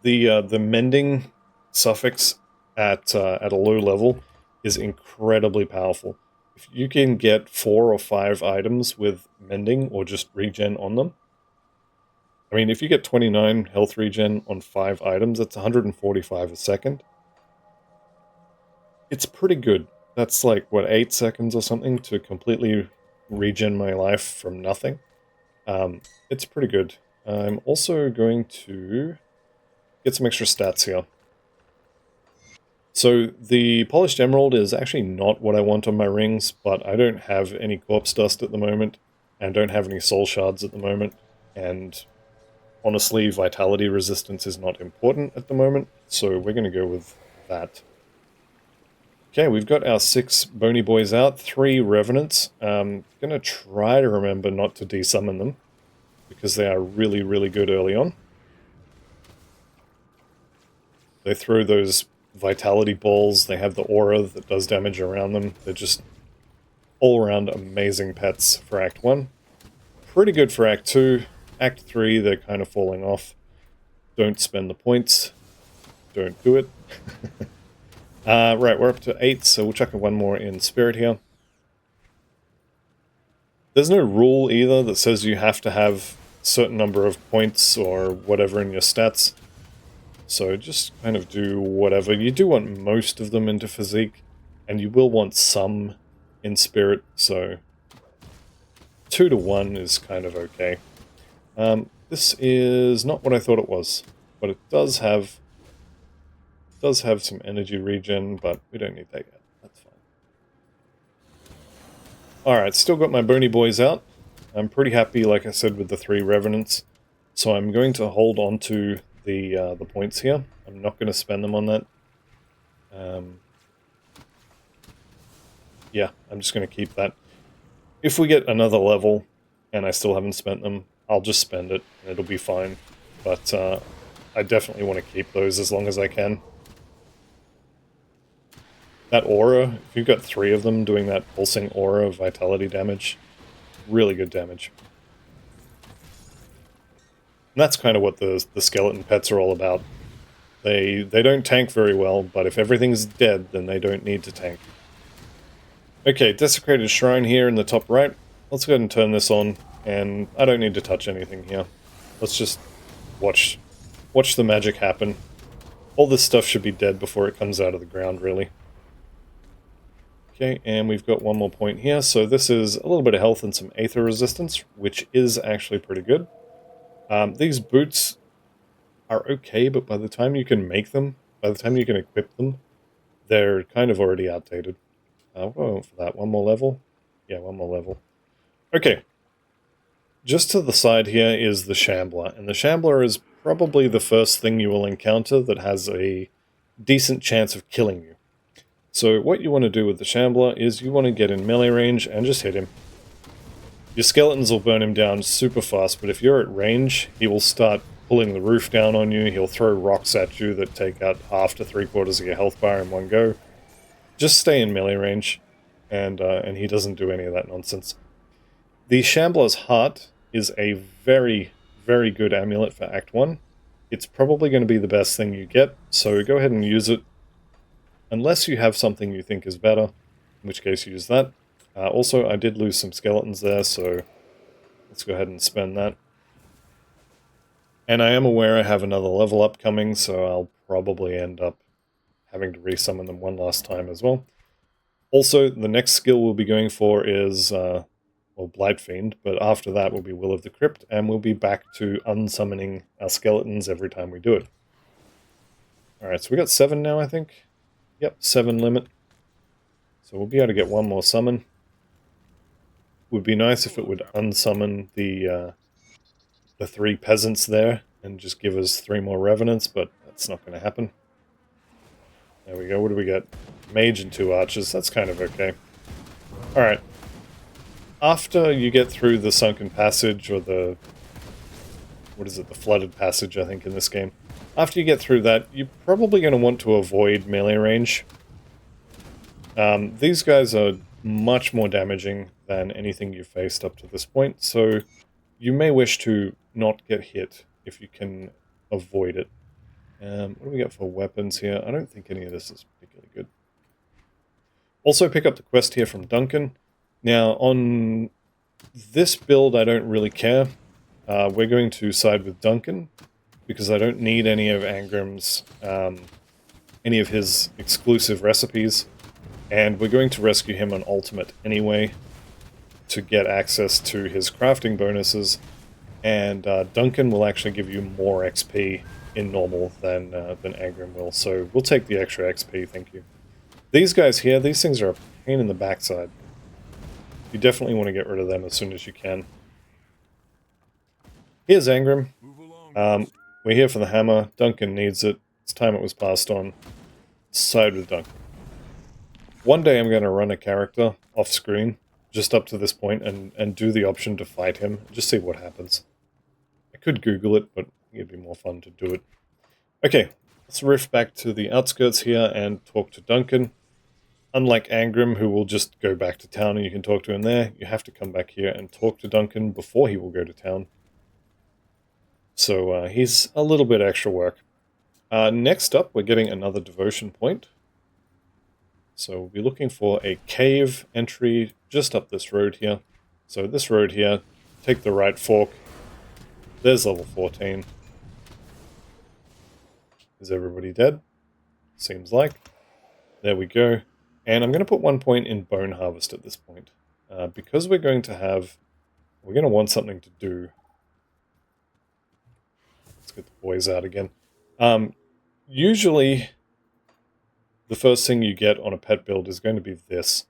The mending suffix at a low level is incredibly powerful. If you can get 4 or 5 items with mending or just regen on them, I mean, if you get 29 health regen on 5 items, that's 145 a second. It's pretty good. That's like, what, 8 seconds or something to completely regen my life from nothing. It's pretty good. I'm also going to get some extra stats here. So the Polished Emerald is actually not what I want on my rings, but I don't have any Corpse Dust at the moment, and don't have any Soul Shards at the moment, and honestly, Vitality Resistance is not important at the moment, so we're going to go with that. Okay, we've got our 6 Bony Boys out, 3 Revenants. Going to try to remember not to desummon them, because they are really, really good early on. They throw those Vitality Balls, they have the aura that does damage around them. They're just all-around amazing pets for Act 1. Pretty good for Act 2. Act 3, they're kind of falling off. Don't spend the points. Don't do it. Right, we're up to 8, so we'll chuck one more in Spirit here. There's no rule either that says you have to have a certain number of points or whatever in your stats. So just kind of do whatever. You do want most of them into Physique, and you will want some in Spirit, so 2 to 1 is kind of okay. This is not what I thought it was, but it does have some energy regen, but we don't need that yet. That's fine. Alright, still got my Bony Boys out. I'm pretty happy, like I said, with the 3 Revenants, so I'm going to hold on to the points here. I'm not going to spend them on that. Yeah, I'm just going to keep that. If we get another level and I still haven't spent them, I'll just spend it and it'll be fine. But I definitely want to keep those as long as I can. That aura, if you've got 3 of them doing that pulsing aura of vitality damage, really good damage. And that's kind of what the skeleton pets are all about. They don't tank very well, but if everything's dead, then they don't need to tank. Okay, Desecrated Shrine here in the top right. Let's go ahead and turn this on, and I don't need to touch anything here. Let's just watch the magic happen. All this stuff should be dead before it comes out of the ground, really. Okay, and we've got one more point here, so this is a little bit of health and some Aether resistance, which is actually pretty good. These boots are okay, but by the time you can make them, by the time you can equip them, they're kind of already outdated. We'll go for that. One more level? Yeah, one more level. Okay. Just to the side here is the Shambler, and the Shambler is probably the first thing you will encounter that has a decent chance of killing you. So what you want to do with the Shambler is you want to get in melee range and just hit him. Your skeletons will burn him down super fast, but if you're at range, he will start pulling the roof down on you. He'll throw rocks at you that take out half to 3/4 of your health bar in one go. Just stay in melee range, and he doesn't do any of that nonsense. The Shambler's Heart is a very, very good amulet for Act 1. It's probably going to be the best thing you get, so go ahead and use it. Unless you have something you think is better, in which case use that. Also, I did lose some skeletons there, so let's go ahead and spend that. And I am aware I have another level upcoming, so I'll probably end up having to resummon them one last time as well. Also, the next skill we'll be going for is, well, Blight Fiend, but after that will be Will of the Crypt, and we'll be back to unsummoning our skeletons every time we do it. Alright, so we got 7 now, I think. Yep, 7 limit. So we'll be able to get one more summon. Would be nice if it would unsummon the 3 peasants there and just give us 3 more revenants, but that's not going to happen. There we go. What do we get? Mage and 2 archers. That's kind of okay. Alright. After you get through the sunken passage, or the... what is it? The flooded passage, I think, in this game. After you get through that, you're probably going to want to avoid melee range. These guys are much more damaging than anything you've faced up to this point, so you may wish to not get hit if you can avoid it. What do we got for weapons here? I don't think any of this is particularly good. Also pick up the quest here from Duncan. Now, on this build, I don't really care. We're going to side with Duncan, because I don't need any of Angram's, any of his exclusive recipes, and we're going to rescue him on Ultimate anyway, to get access to his crafting bonuses, and Duncan will actually give you more XP in normal than Angrim will, so we'll take the extra XP, thank you. These guys here, these things are a pain in the backside. You definitely want to get rid of them as soon as you can. Here's Angrim. We're here for the hammer. Duncan needs it. It's time it was passed on. Side with Duncan. One day I'm going to run a character off screen, just up to this point, and do the option to fight him. Just see what happens. I could Google it, but it'd be more fun to do it. Okay, let's riff back to the outskirts here and talk to Duncan. Unlike Angrim, who will just go back to town and you can talk to him there, you have to come back here and talk to Duncan before he will go to town. So he's a little bit extra work. Next up, we're getting another devotion point. So we'll be looking for a cave entry just up this road here. So this road here, take the right fork. There's level 14. Is everybody dead? Seems like. There we go. And I'm going to put 1 point in Bone Harvest at this point. Because we're going to want something to do. Let's get the boys out again. Usually, the first thing you get on a pet build is going to be this.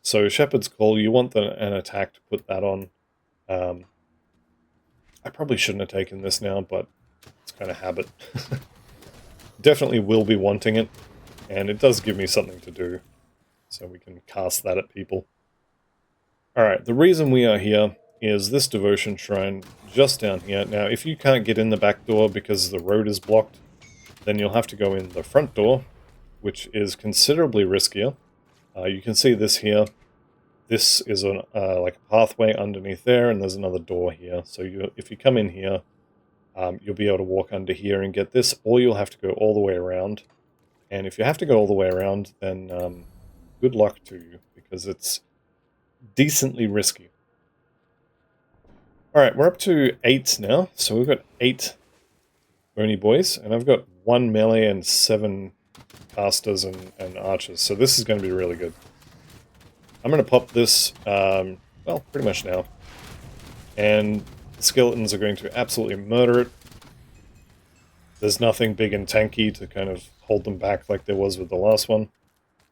So Shepherd's Call, you want an attack to put that on. I probably shouldn't have taken this now, but it's kind of habit. Definitely will be wanting it, and it does give me something to do. So we can cast that at people. Alright, the reason we are here is this devotion shrine just down here. Now, if you can't get in the back door because the road is blocked, then you'll have to go in the front door, which is considerably riskier. You can see this here. This is like a pathway underneath there, and there's another door here. So if you come in here, you'll be able to walk under here and get this, or you'll have to go all the way around. And if you have to go all the way around, then good luck to you, because it's decently risky. Alright, we're up to 8 now, so we've got 8 bony boys, and I've got 1 melee and 7 casters and archers, so this is going to be really good. I'm going to pop this, well, pretty much now. And the skeletons are going to absolutely murder it. There's nothing big and tanky to kind of hold them back like there was with the last one.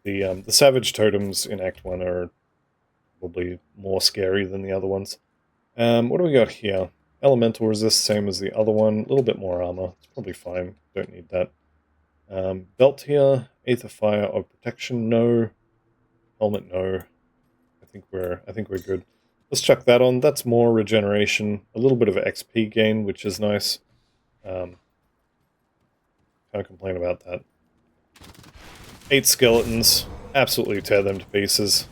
The savage totems in Act 1 are probably more scary than the other ones. What do we got here? Elemental resist, same as the other one. A little bit more armor. It's probably fine. Don't need that. Belt here. Aether Fire of Protection, no. Helmet, no. I think we're good. Let's chuck that on. That's more regeneration. A little bit of XP gain, which is nice. Can't complain about that. 8 skeletons. Absolutely tear them to pieces.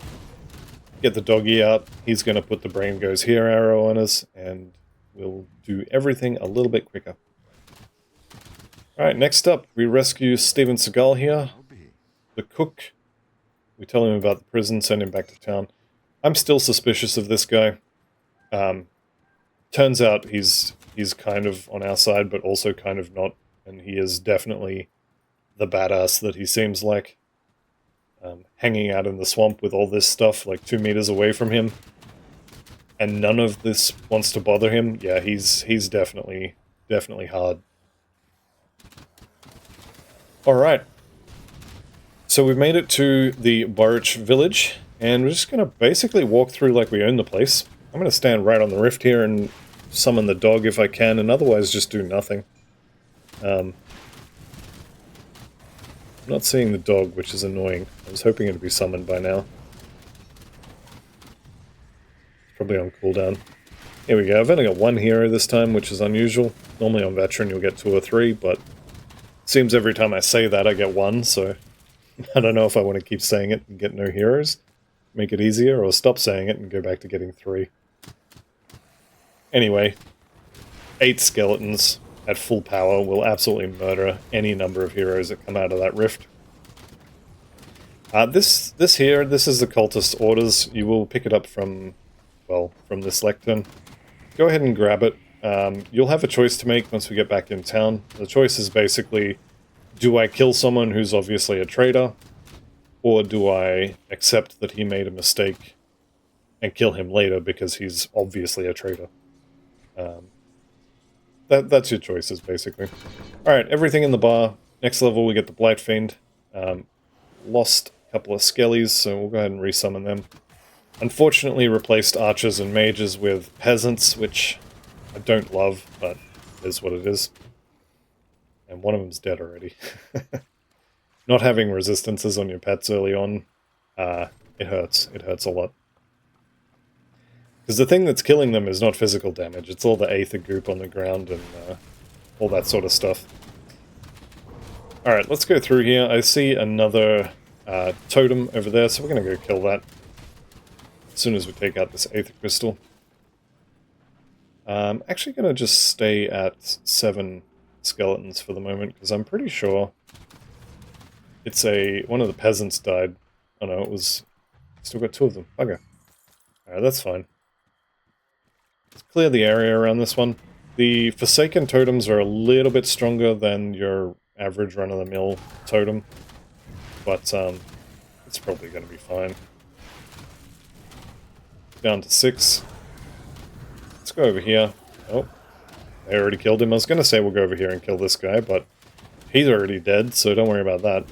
Get the doggy out. He's going to put the brain goes here arrow on us, and we'll do everything a little bit quicker. Alright, next up, we rescue Steven Seagal here. The cook. We tell him about the prison, send him back to town. I'm still suspicious of this guy. Turns out he's kind of on our side, but also kind of not. And he is definitely the badass that he seems like. Hanging out in the swamp with all this stuff, like 2 meters away from him. And none of this wants to bother him. Yeah, he's definitely hard. Alright. So we've made it to the Borich village, and we're just going to basically walk through like we own the place. I'm going to stand right on the rift here and summon the dog if I can, and otherwise just do nothing. I'm not seeing the dog, which is annoying. I was hoping it would be summoned by now. Probably on cooldown. Here we go. I've only got 1 hero this time, which is unusual. Normally on veteran you'll get 2 or 3, but it seems every time I say that I get 1, so I don't know if I want to keep saying it and get no heroes. Make it easier, or stop saying it and go back to getting 3. Anyway, 8 skeletons at full power will absolutely murder any number of heroes that come out of that rift. This is the cultist orders. You will pick it up from this lectern. Go ahead and grab it. You'll have a choice to make once we get back in town. The choice is basically, do I kill someone who's obviously a traitor, or do I accept that he made a mistake and kill him later because he's obviously a traitor? that's your choices, basically. Alright, everything in the bar. Next level, we get the Blight Fiend. Lost a couple of skellies, so we'll go ahead and resummon them. Unfortunately, replaced archers and mages with peasants, which I don't love, but it is what it is. And one of them's dead already. Not having resistances on your pets early on, it hurts. It hurts a lot. Because the thing that's killing them is not physical damage, it's all the Aether goop on the ground and all that sort of stuff. Alright, let's go through here. I see another totem over there, so we're going to go kill that as soon as we take out this Aether Crystal. I'm actually going to just stay at 7 skeletons for the moment, because I'm pretty sure it's one of the peasants died. Oh no, it was... Still got 2 of them. Okay. Alright, that's fine. Let's clear the area around this one. The Forsaken totems are a little bit stronger than your average run-of-the-mill totem, but it's probably going to be fine. Down to 6. Let's go over here. Oh, they already killed him. I was going to say we'll go over here and kill this guy, but he's already dead, so don't worry about that.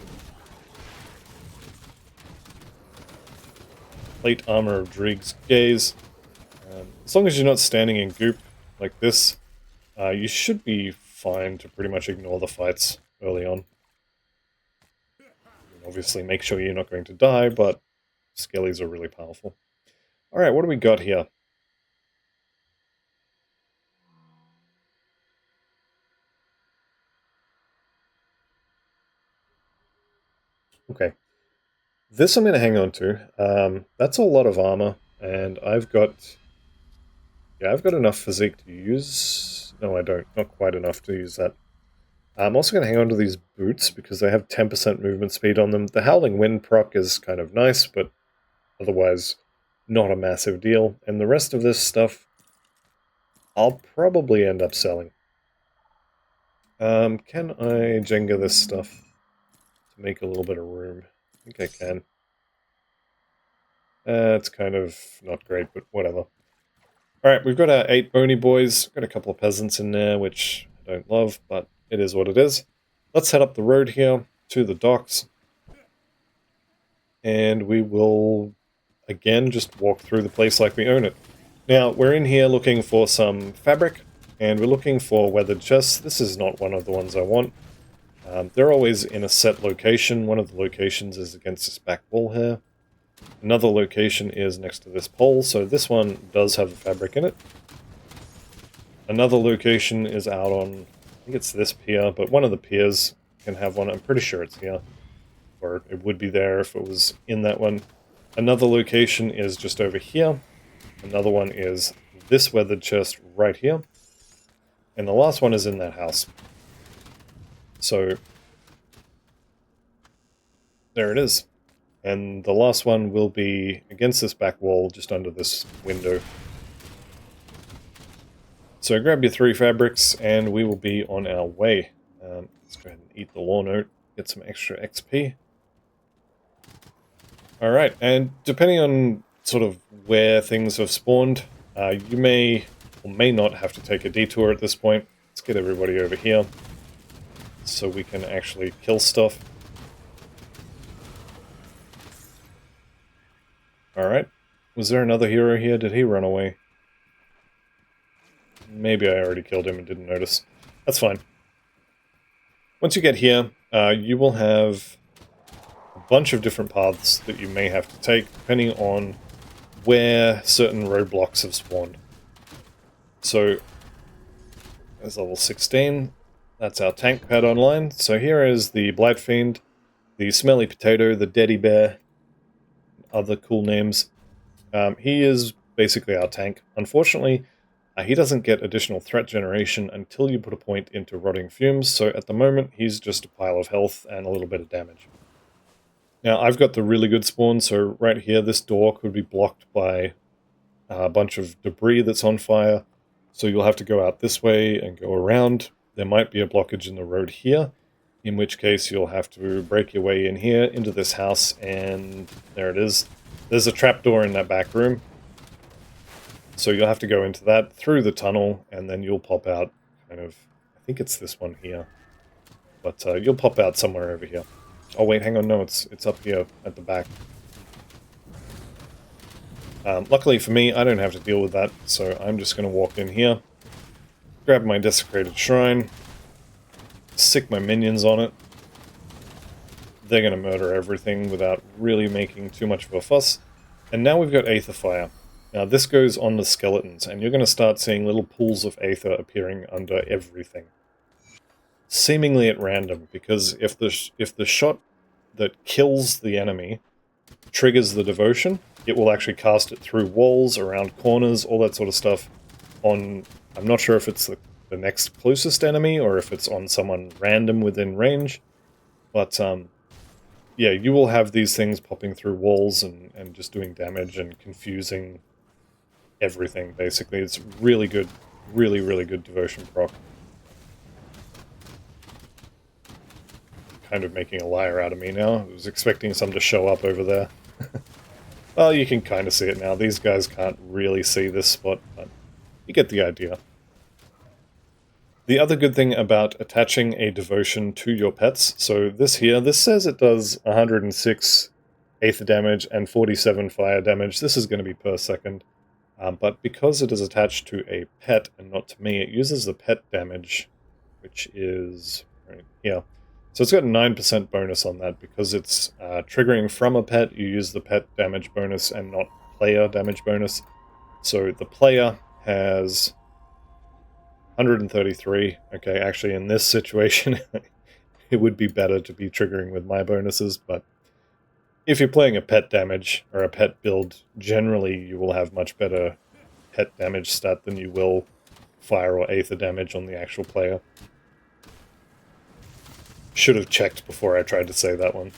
Plate armor of Dreeg's Gaze. As long as you're not standing in goop like this, you should be fine to pretty much ignore the fights early on. And obviously make sure you're not going to die, but skellies are really powerful. Alright, what do we got here? Okay. This I'm going to hang on to. That's a lot of armor, and I've got... Yeah, I've got enough physique to use... No, I don't. Not quite enough to use that. I'm also going to hang on to these boots, because they have 10% movement speed on them. The Howling Wind proc is kind of nice, but otherwise not a massive deal. And the rest of this stuff, I'll probably end up selling. Can I Jenga this stuff to make a little bit of room? I think I can. It's kind of not great, but whatever. Alright, we've got our 8 bony boys. Got a couple of peasants in there, which I don't love, but it is what it is. Let's head up the road here to the docks. And we will, again, just walk through the place like we own it. Now, we're in here looking for some fabric, and we're looking for weathered chests. This is not one of the ones I want. They're always in a set location. One of the locations is against this back wall here. Another location is next to this pole, so this one does have a fabric in it. Another location is out on, I think it's this pier, but one of the piers can have one. I'm pretty sure it's here. Or it would be there if it was in that one. Another location is just over here. Another one is this weathered chest right here. And the last one is in that house. So, there it is. And the last one will be against this back wall, just under this window. So grab your 3 fabrics, and we will be on our way. Let's go ahead and eat the lawn oat, get some extra XP. Alright, and depending on sort of where things have spawned, you may or may not have to take a detour at this point. Let's get everybody over here, so we can actually kill stuff. Alright. Was there another hero here? Did he run away? Maybe I already killed him and didn't notice. That's fine. Once you get here, you will have a bunch of different paths that you may have to take, depending on where certain roadblocks have spawned. So, there's level 16. That's our tank pad online. So here is the Blight Fiend, the Smelly Potato, the Teddy Bear, other cool names. He is basically our tank. Unfortunately, he doesn't get additional threat generation until you put a point into Rotting Fumes, so at the moment he's just a pile of health and a little bit of damage. Now I've got the really good spawn, so right here this door could be blocked by a bunch of debris that's on fire, so you'll have to go out this way and go around. There might be a blockage in the road here, in which case you'll have to break your way in here into this house, and there it is. There's a trapdoor in that back room. So you'll have to go into that, through the tunnel, and then you'll pop out kind of... I think it's this one here. But you'll pop out somewhere over here. Oh wait, hang on, no, it's up here at the back. Luckily for me, I don't have to deal with that, so I'm just going to walk in here, grab my Desecrated Shrine, sick my minions on it. They're going to murder everything without really making too much of a fuss. And now we've got Aether Fire. Now this goes on the skeletons, and you're going to start seeing little pools of Aether appearing under everything. Seemingly at random, because if the shot that kills the enemy triggers the devotion, it will actually cast it through walls, around corners, all that sort of stuff on... I'm not sure if it's the next closest enemy, or if it's on someone random within range, but yeah, you will have these things popping through walls and just doing damage and confusing everything, basically. It's really good, really, really good devotion proc. Kind of making a liar out of me now. I was expecting some to show up over there. Well, you can kind of see it now. These guys can't really see this spot, but you get the idea. The other good thing about attaching a devotion to your pets, so this here, this says it does 106 Aether damage and 47 fire damage. This is going to be per second, but because it is attached to a pet and not to me, it uses the pet damage, which is right here. So it's got a 9% bonus on that because it's triggering from a pet. You use the pet damage bonus and not player damage bonus. So the player has 133. Okay, actually in this situation, it would be better to be triggering with my bonuses, but if you're playing a pet damage or a pet build, generally you will have much better pet damage stat than you will fire or Aether damage on the actual player. Should have checked before I tried to say that one.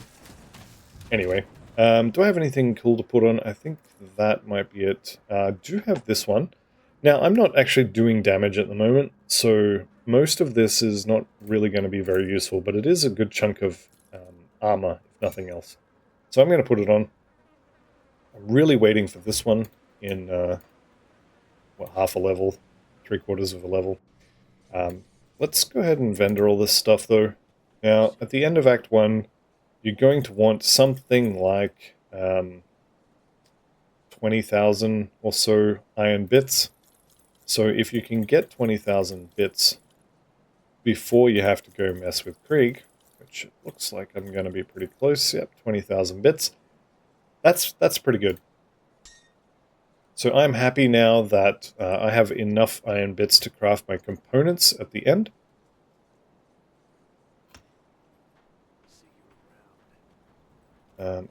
Anyway, do I have anything cool to put on? I think that might be it. Do have this one. Now, I'm not actually doing damage at the moment, so most of this is not really going to be very useful, but it is a good chunk of armor, if nothing else. So I'm going to put it on. I'm really waiting for this one in, what, half a level, 3/4 of a level. Let's go ahead and vendor all this stuff, though. Now, at the end of Act 1, you're going to want something like 20,000 or so iron bits. So if you can get 20,000 bits before you have to go mess with Krieg, which it looks like I'm going to be pretty close, yep, 20,000 bits, that's pretty good. So I'm happy now that I have enough iron bits to craft my components at the end.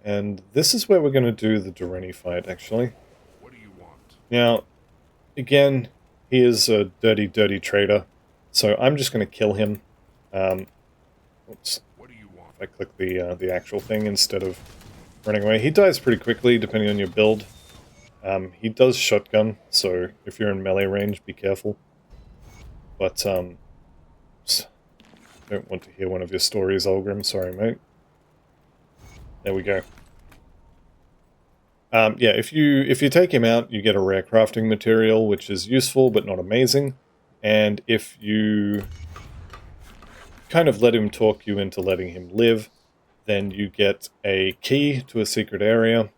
And this is where we're going to do the Doreni fight, actually. What do you want? Now, again, he is a dirty, dirty traitor, so I'm just going to kill him. Oops. What do you want? If I click the actual thing instead of running away. He dies pretty quickly, depending on your build. He does shotgun, so if you're in melee range, be careful. But, don't want to hear one of your stories, Olgrim. Sorry, mate. There we go. Yeah, if you take him out, you get a rare crafting material, which is useful but not amazing. And if you kind of let him talk you into letting him live, then you get a key to a secret area,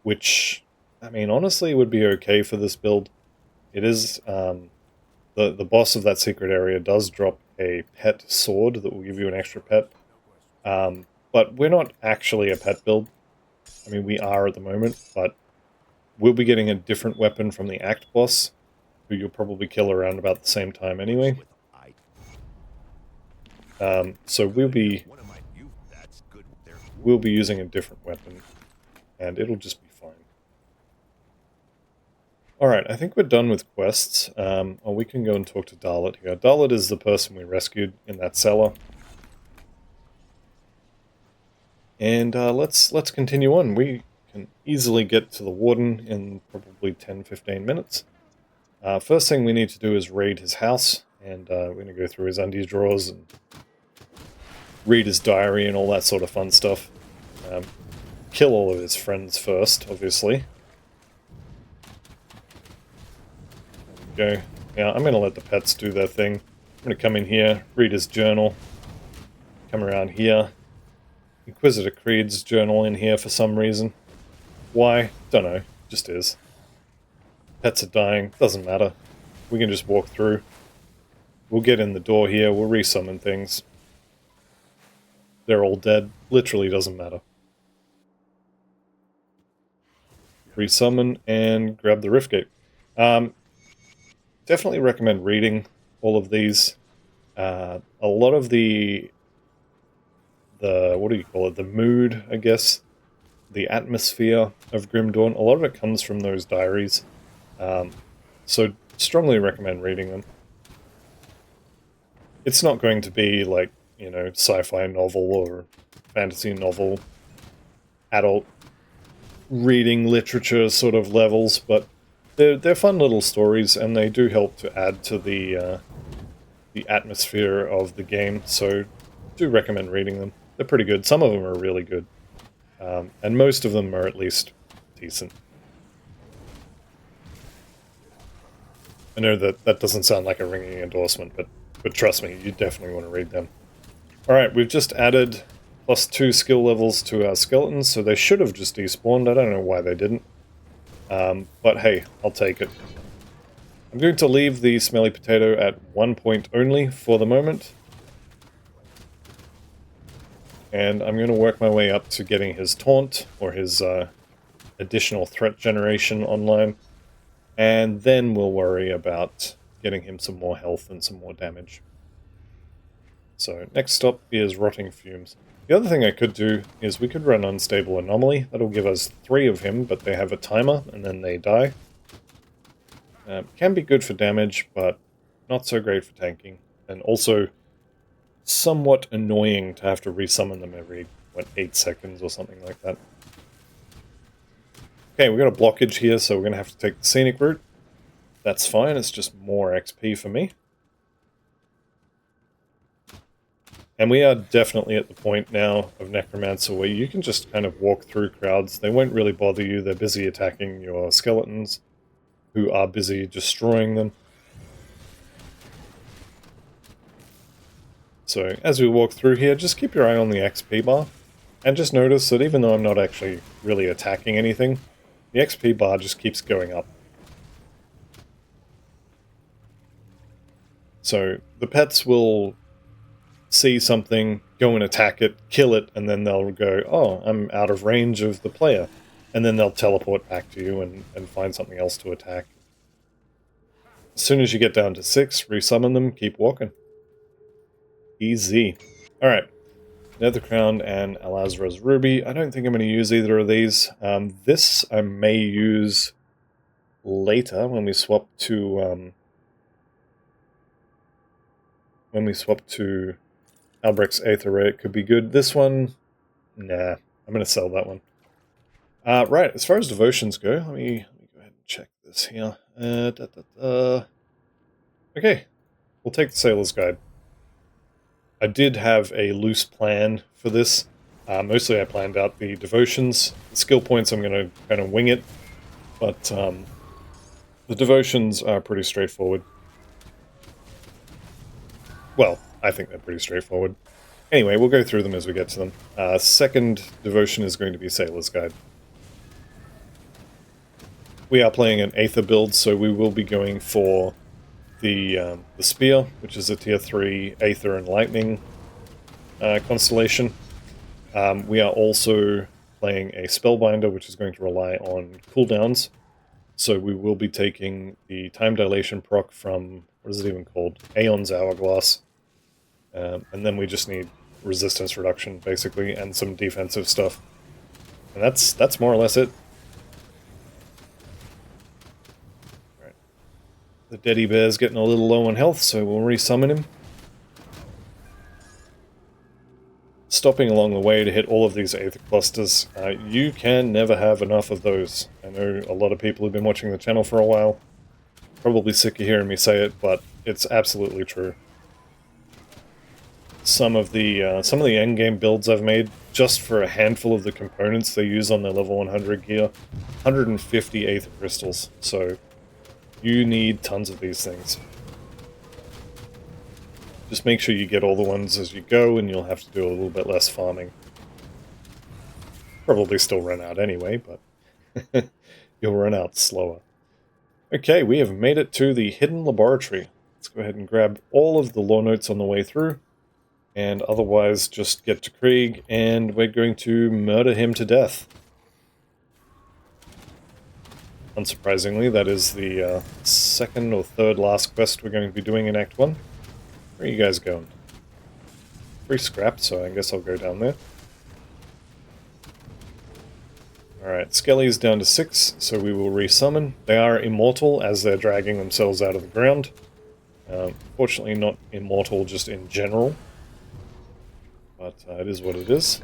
which, I mean, honestly would be okay for this build. It is, the boss of that secret area does drop a pet sword that will give you an extra pet. But we're not actually a pet build. I mean, we are at the moment, but we'll be getting a different weapon from the Act boss, who you'll probably kill around about the same time anyway. So we'll be using a different weapon, and it'll just be fine. Alright, I think we're done with quests. Oh, we can go and talk to Dalit here. Dalit is the person we rescued in that cellar. And let's continue on. We can easily get to the Warden in probably 10-15 minutes. First thing we need to do is raid his house, and we're going to go through his undies drawers and read his diary and all that sort of fun stuff. Kill all of his friends first, obviously. There we go. Now, I'm going to let the pets do their thing. I'm going to come in here, read his journal, come around here. Inquisitor Creed's journal in here for some reason. Why? Don't know. Just is. Pets are dying. Doesn't matter. We can just walk through. We'll get in the door here. We'll resummon things. They're all dead. Literally doesn't matter. Resummon and grab the Riftgate. Definitely recommend reading all of these. A lot of the what do you call it? The mood, I guess. The atmosphere of Grim Dawn. A lot of it comes from those diaries. So strongly recommend reading them. It's not going to be like, you know, sci-fi novel or fantasy novel, adult reading literature sort of levels, but they're fun little stories, and they do help to add to the atmosphere of the game, so do recommend reading them. They're pretty good. Some of them are really good, and most of them are at least decent. I know that doesn't sound like a ringing endorsement, but trust me, you definitely want to read them. Alright, we've just added +2 skill levels to our skeletons, so they should have just despawned. I don't know why they didn't. But hey, I'll take it. I'm going to leave the smelly potato at 1 point only for the moment. And I'm going to work my way up to getting his taunt, or his additional threat generation online. And then we'll worry about getting him some more health and some more damage. So next stop is Rotting Fumes. The other thing I could do is we could run Unstable Anomaly. That'll give us 3 of him, but they have a timer and then they die. Can be good for damage, but not so great for tanking. And also somewhat annoying to have to resummon them every, 8 seconds or something like that. Okay, we've got a blockage here, so we're going to have to take the scenic route. That's fine, it's just more XP for me. And we are definitely at the point now of Necromancer where you can just kind of walk through crowds. They won't really bother you. They're busy attacking your skeletons, who are busy destroying them. So as we walk through here, just keep your eye on the XP bar. And just notice that even though I'm not actually really attacking anything, the XP bar just keeps going up. So the pets will see something, go and attack it, kill it, and then they'll go, oh, I'm out of range of the player. And then they'll teleport back to you and find something else to attack. As soon as you get down to 6, resummon them, keep walking. Easy. Alright. Nether Crown and Alazra's Ruby. I don't think I'm going to use either of these. This I may use later when we swap to Albrecht's Aether Ray. It could be good. This one, nah, I'm going to sell that one. Right, as far as devotions go, let me go ahead and check this here. Okay, we'll take the Sailor's Guide. I did have a loose plan for this. Mostly I planned out the devotions. The skill points I'm going to kind of wing it, but the devotions are pretty straightforward. Well, I think they're pretty straightforward. Anyway, we'll go through them as we get to them. Second devotion is going to be Sailor's Guide. We are playing an Aether build, so we will be going for the Spear, which is a tier 3 Aether and Lightning constellation. We are also playing a Spellbinder, which is going to rely on cooldowns. So we will be taking the Time Dilation proc from, what is it even called? Aeon's Hourglass. And then we just need resistance reduction, basically, and some defensive stuff. And that's more or less it. Right. The Deddy Bear's getting a little low on health, so we'll resummon him. Stopping along the way to hit all of these Aether clusters. You can never have enough of those. I know a lot of people have been watching the channel for a while. Probably sick of hearing me say it, but it's absolutely true. Some of the endgame builds I've made, just for a handful of the components they use on their level 100 gear, 150 Aether crystals, so you need tons of these things. Just make sure you get all the ones as you go, and you'll have to do a little bit less farming. Probably still run out anyway, but you'll run out slower. Okay, we have made it to the hidden laboratory. Let's go ahead and grab all of the lore notes on the way through, and otherwise just get to Krieg, and we're going to murder him to death. Unsurprisingly, that is the second or third last quest we're going to be doing in Act 1. Where are you guys going? Free scrap, so I guess I'll go down there. Alright, Skelly's down to 6, so we will resummon. They are immortal as they're dragging themselves out of the ground. Fortunately not immortal just in general, but it is what it is.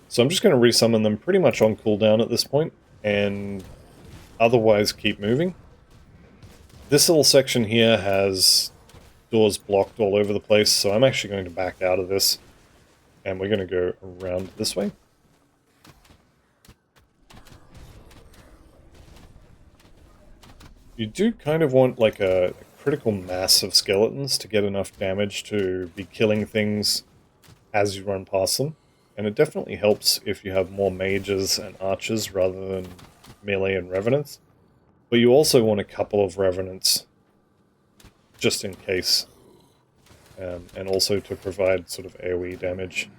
So I'm just going to resummon them pretty much on cooldown at this point, and otherwise keep moving. This little section here has doors blocked all over the place, so I'm actually going to back out of this, and we're going to go around this way. You do kind of want like a critical mass of skeletons to get enough damage to be killing things as you run past them. And it definitely helps if you have more mages and archers rather than melee and revenants. But you also want a couple of revenants just in case. And also to provide sort of AoE damage.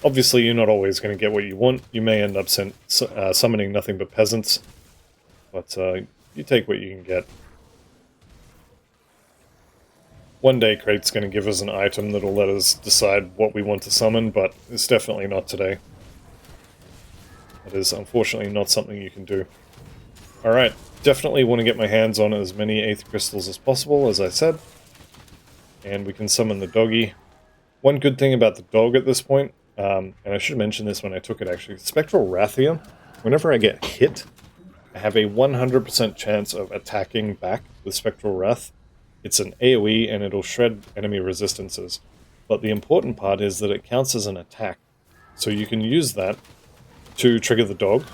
Obviously you're not always going to get what you want. You may end up summoning nothing but peasants. But you take what you can get. One day Crate's going to give us an item that'll let us decide what we want to summon, but it's definitely not today. It is unfortunately not something you can do. Alright, definitely want to get my hands on as many Aether Crystals as possible, as I said. And we can summon the doggy. One good thing about the dog at this point, and I should mention this when I took it actually, Spectral Rathia, whenever I get hit, I have a 100% chance of attacking back with Spectral Wrath. It's an AoE and it'll shred enemy resistances. But the important part is that it counts as an attack. So you can use that to trigger the dog.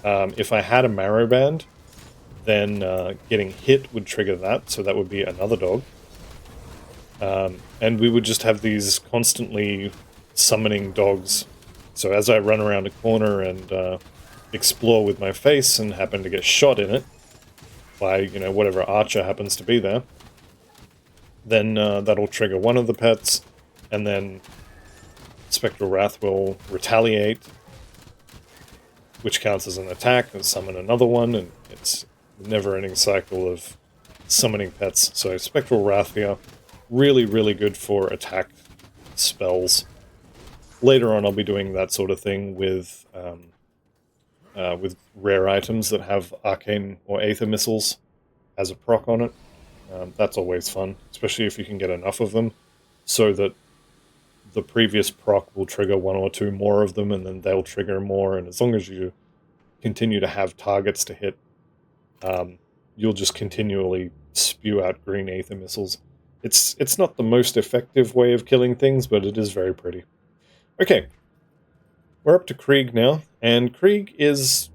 If I had a Marrow Band, then getting hit would trigger that, so that would be another dog. And we would just have these constantly summoning dogs. So as I run around a corner and explore with my face and happen to get shot in it by, you know, whatever archer happens to be there, then that'll trigger one of the pets, and then Spectral Wrath will retaliate, which counts as an attack, and summon another one, and it's a never-ending cycle of summoning pets. So Spectral Wrath here, really, really good for attack spells. Later on I'll be doing that sort of thing with rare items that have arcane or aether missiles as a proc on it. That's always fun, especially if you can get enough of them, so that the previous proc will trigger one or two more of them, and then they'll trigger more, and as long as you continue to have targets to hit, you'll just continually spew out green aether missiles. It's not the most effective way of killing things, but it is very pretty. Okay, we're up to Krieg now, and Krieg is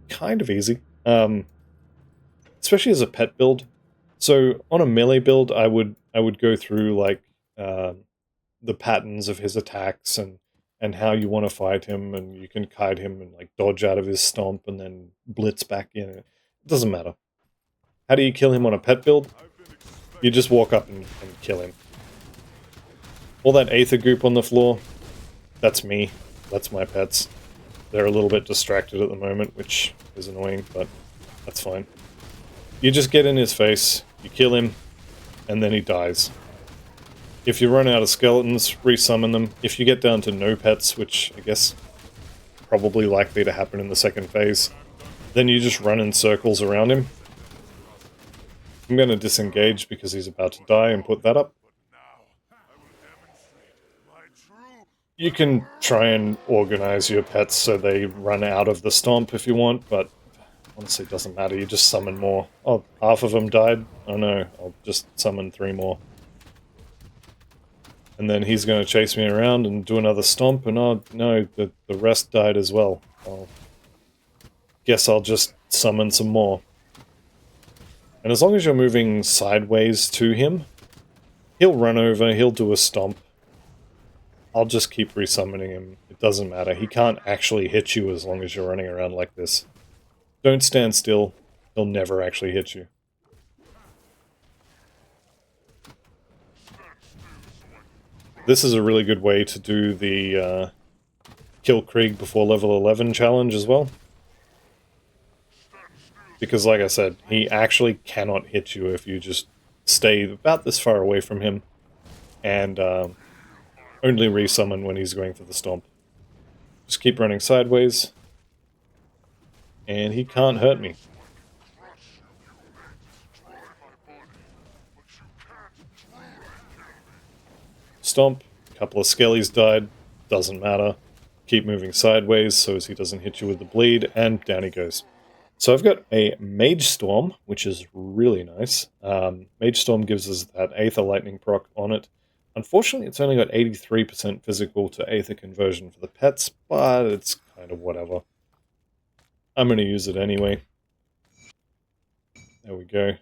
kind of easy, especially as a pet build. So on a melee build, I would go through like the patterns of his attacks and how you want to fight him, and you can kite him and like dodge out of his stomp and then blitz back in. It doesn't matter. How do you kill him on a pet build? You just walk up and kill him. All that aether goop on the floor, that's me. That's my pets. They're a little bit distracted at the moment, which is annoying, but that's fine. You just get in his face, you kill him, and then he dies. If you run out of skeletons, resummon them. If you get down to no pets, which I guess probably likely to happen in the second phase, then you just run in circles around him. I'm going to disengage because he's about to die and put that up. You can try and organize your pets so they run out of the stomp if you want, but honestly it doesn't matter, you just summon more. Oh, half of them died? Oh no, I'll just summon 3 more. And then he's going to chase me around and do another stomp, and oh no, the rest died as well. Well, guess I'll just summon some more. And as long as you're moving sideways to him, He'll run over, he'll do a stomp. I'll just keep resummoning him. It doesn't matter. He can't actually hit you as long as you're running around like this. Don't stand still. He'll never actually hit you. This is a really good way to do the Kill Krieg before level 11 challenge as well. Because like I said, he actually cannot hit you if you just stay about this far away from him and only resummon when he's going for the stomp. Just keep running sideways and he can't hurt me. Stomp, a couple of skellies died, doesn't matter. Keep moving sideways so as he doesn't hit you with the bleed, and down he goes. So I've got a Mage Storm, which is really nice. Mage Storm gives us that Aether Lightning proc on it. Unfortunately, it's only got 83% physical to Aether conversion for the pets, but it's kind of whatever. I'm going to use it anyway. There we go.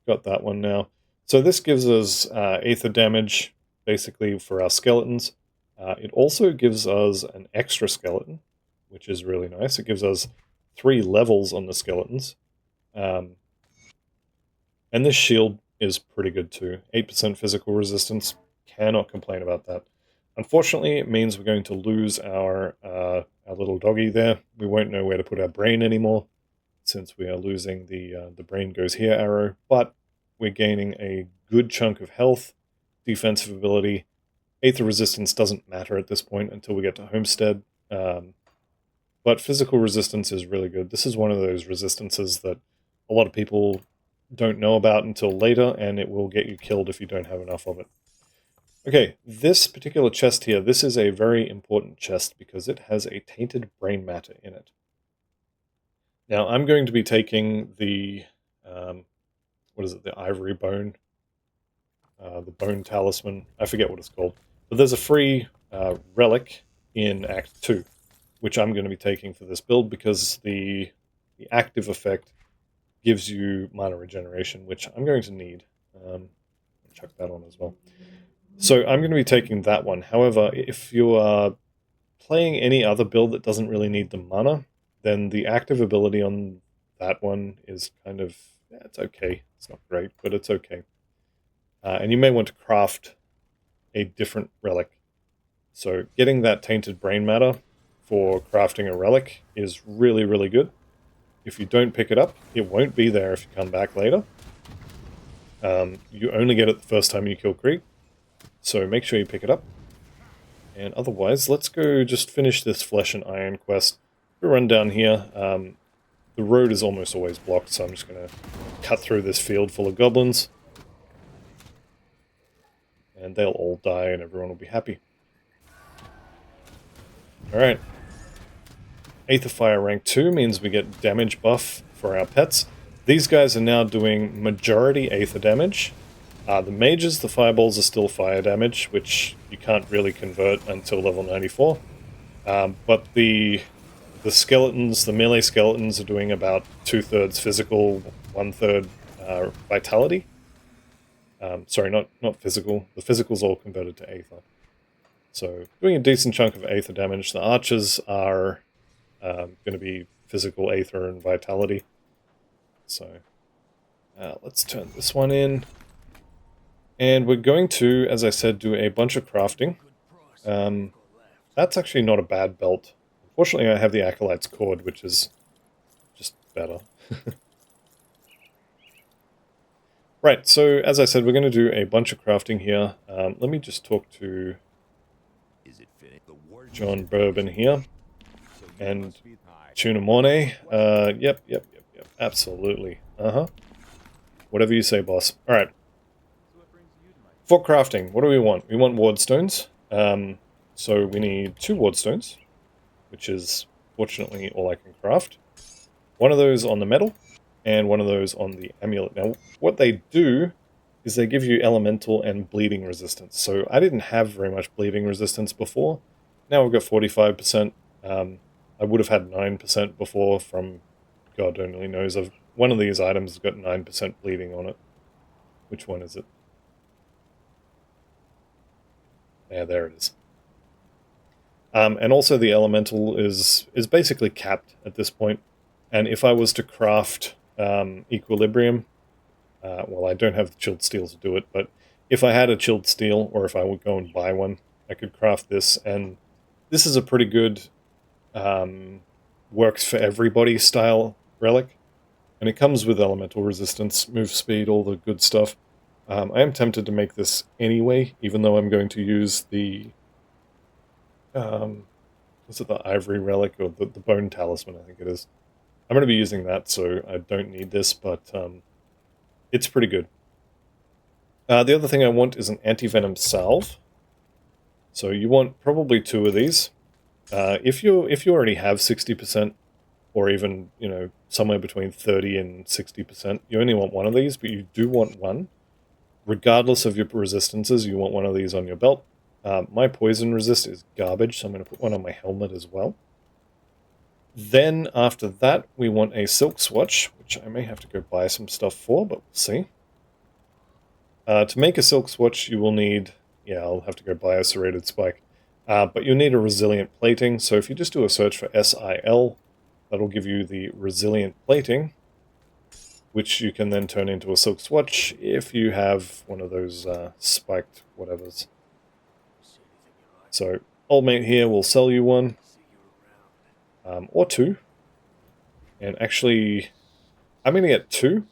Got that one now. So this gives us Aether damage, basically, for our skeletons. It also gives us an extra skeleton, which is really nice. It gives us 3 levels on the skeletons. And this shield is pretty good too. 8% physical resistance. Cannot complain about that. Unfortunately, it means we're going to lose our little doggy there. We won't know where to put our brain anymore, since we are losing the brain goes here arrow. But we're gaining a good chunk of health, defensive ability. Aether resistance doesn't matter at this point until we get to Homestead. But physical resistance is really good. This is one of those resistances that a lot of people don't know about until later, and it will get you killed if you don't have enough of it. Okay, this particular chest here, this is a very important chest because it has a tainted brain matter in it. Now, I'm going to be taking the, the ivory bone, the bone talisman, I forget what it's called. But there's a free relic in Act 2, which I'm going to be taking for this build because the active effect gives you mana regeneration, which I'm going to need. Chuck that on as well. So I'm going to be taking that one. However, if you are playing any other build that doesn't really need the mana, then the active ability on that one is kind of, yeah, it's okay. It's not great, but it's okay. And you may want to craft a different relic. So getting that tainted brain matter for crafting a relic is really, really good. If you don't pick it up, it won't be there if you come back later. You only get it the first time you kill Krieg, so make sure you pick it up. And otherwise, let's go just finish this Flesh and Iron quest. We run down here. The road is almost always blocked, so I'm just going to cut through this field full of goblins. And they'll all die and everyone will be happy. Alright. Aether Fire rank 2 means we get damage buff for our pets. These guys are now doing majority Aether damage. The mages, the fireballs are still fire damage, which you can't really convert until level 94. But the skeletons, the melee skeletons, are doing about 2/3 physical, 1/3 vitality. Sorry, not physical. The physical's all converted to Aether. So doing a decent chunk of Aether damage. The archers are going to be physical, Aether, and vitality. So let's turn this one in. And we're going to, as I said, do a bunch of crafting. That's actually not a bad belt. Unfortunately, I have the Acolyte's Cord, which is just better. Right, so as I said, we're going to do a bunch of crafting here. Let me just talk to John Bourbon here. And Tuna Mornay. Yep, absolutely. Whatever you say, boss. Alright. For crafting, what do we want? We want ward stones. So we need 2 ward stones, which is fortunately all I can craft. One of those on the metal, and one of those on the amulet. Now, what they do is they give you elemental and bleeding resistance. So I didn't have very much bleeding resistance before. Now we've got 45%. I would have had 9% before from God only knows. One of these items has got 9% bleeding on it. Which one is it? Yeah, there it is. And also the elemental is basically capped at this point. And if I was to craft Equilibrium, well, I don't have the chilled steel to do it, but if I had a chilled steel, or if I would go and buy one, I could craft this, and this is a pretty good works for everybody style relic. And it comes with elemental resistance, move speed, all the good stuff. I am tempted to make this anyway, even though I'm going to use the is it the ivory relic or the bone talisman, I think it is. I'm going to be using that, so I don't need this, but it's pretty good. The other thing I want is an anti-venom salve. So you want probably 2 of these. If you already have 60%, or even, you know, somewhere between 30 and 60%, you only want one of these, but you do want one. Regardless of your resistances, you want one of these on your belt. My poison resist is garbage, so I'm going to put one on my helmet as well. Then after that, we want a silk swatch, which I may have to go buy some stuff for, but we'll see. To make a silk swatch, you will need, yeah, I'll have to go buy a serrated spike, but you'll need a resilient plating. So if you just do a search for SIL, that'll give you the resilient plating, which you can then turn into a silk swatch if you have one of those spiked whatevers. So old mate here will sell you one, or 2. And actually, I'm going to get 2,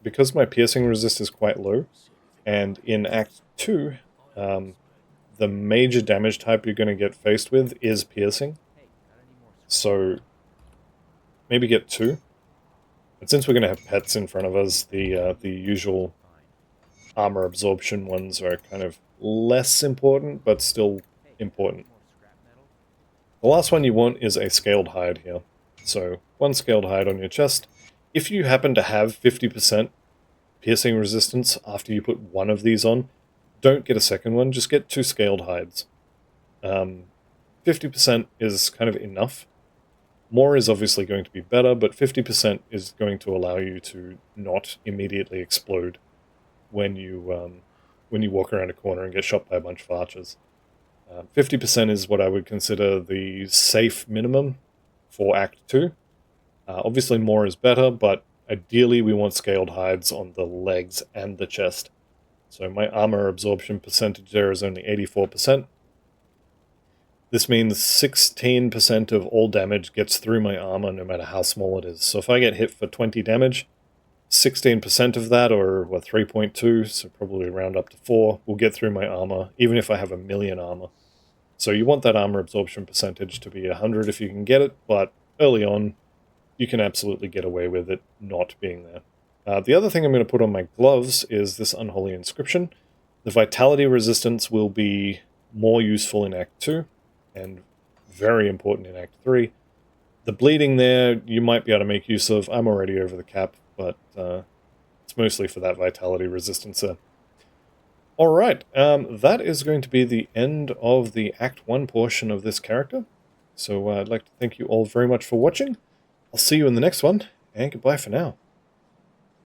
because my piercing resist is quite low. And in Act 2, the major damage type you're going to get faced with is piercing. So maybe get 2. But since we're going to have pets in front of us, the usual armor absorption ones are kind of less important, but still important. The last one you want is a scaled hide here. So 1 scaled hide on your chest. If you happen to have 50% piercing resistance after you put 1 of these on, don't get a second one, just get 2 scaled hides. 50% is kind of enough. More is obviously going to be better, but 50% is going to allow you to not immediately explode when you walk around a corner and get shot by a bunch of archers. 50% is what I would consider the safe minimum for Act 2. Obviously more is better, but ideally we want scaled hides on the legs and the chest. So my armor absorption percentage there is only 84%. This means 16% of all damage gets through my armor no matter how small it is. So if I get hit for 20 damage, 16% of that, or 3.2, so probably round up to 4, will get through my armor, even if I have 1,000,000 armor. So you want that armor absorption percentage to be 100 if you can get it, but early on, you can absolutely get away with it not being there. The other thing I'm going to put on my gloves is this Unholy Inscription. The Vitality resistance will be more useful in Act 2, and very important in Act 3. The bleeding there, you might be able to make use of. I'm already over the cap, but it's mostly for that Vitality resistance there. Alright, that is going to be the end of the Act 1 portion of this character. So I'd like to thank you all very much for watching. I'll see you in the next one, and goodbye for now.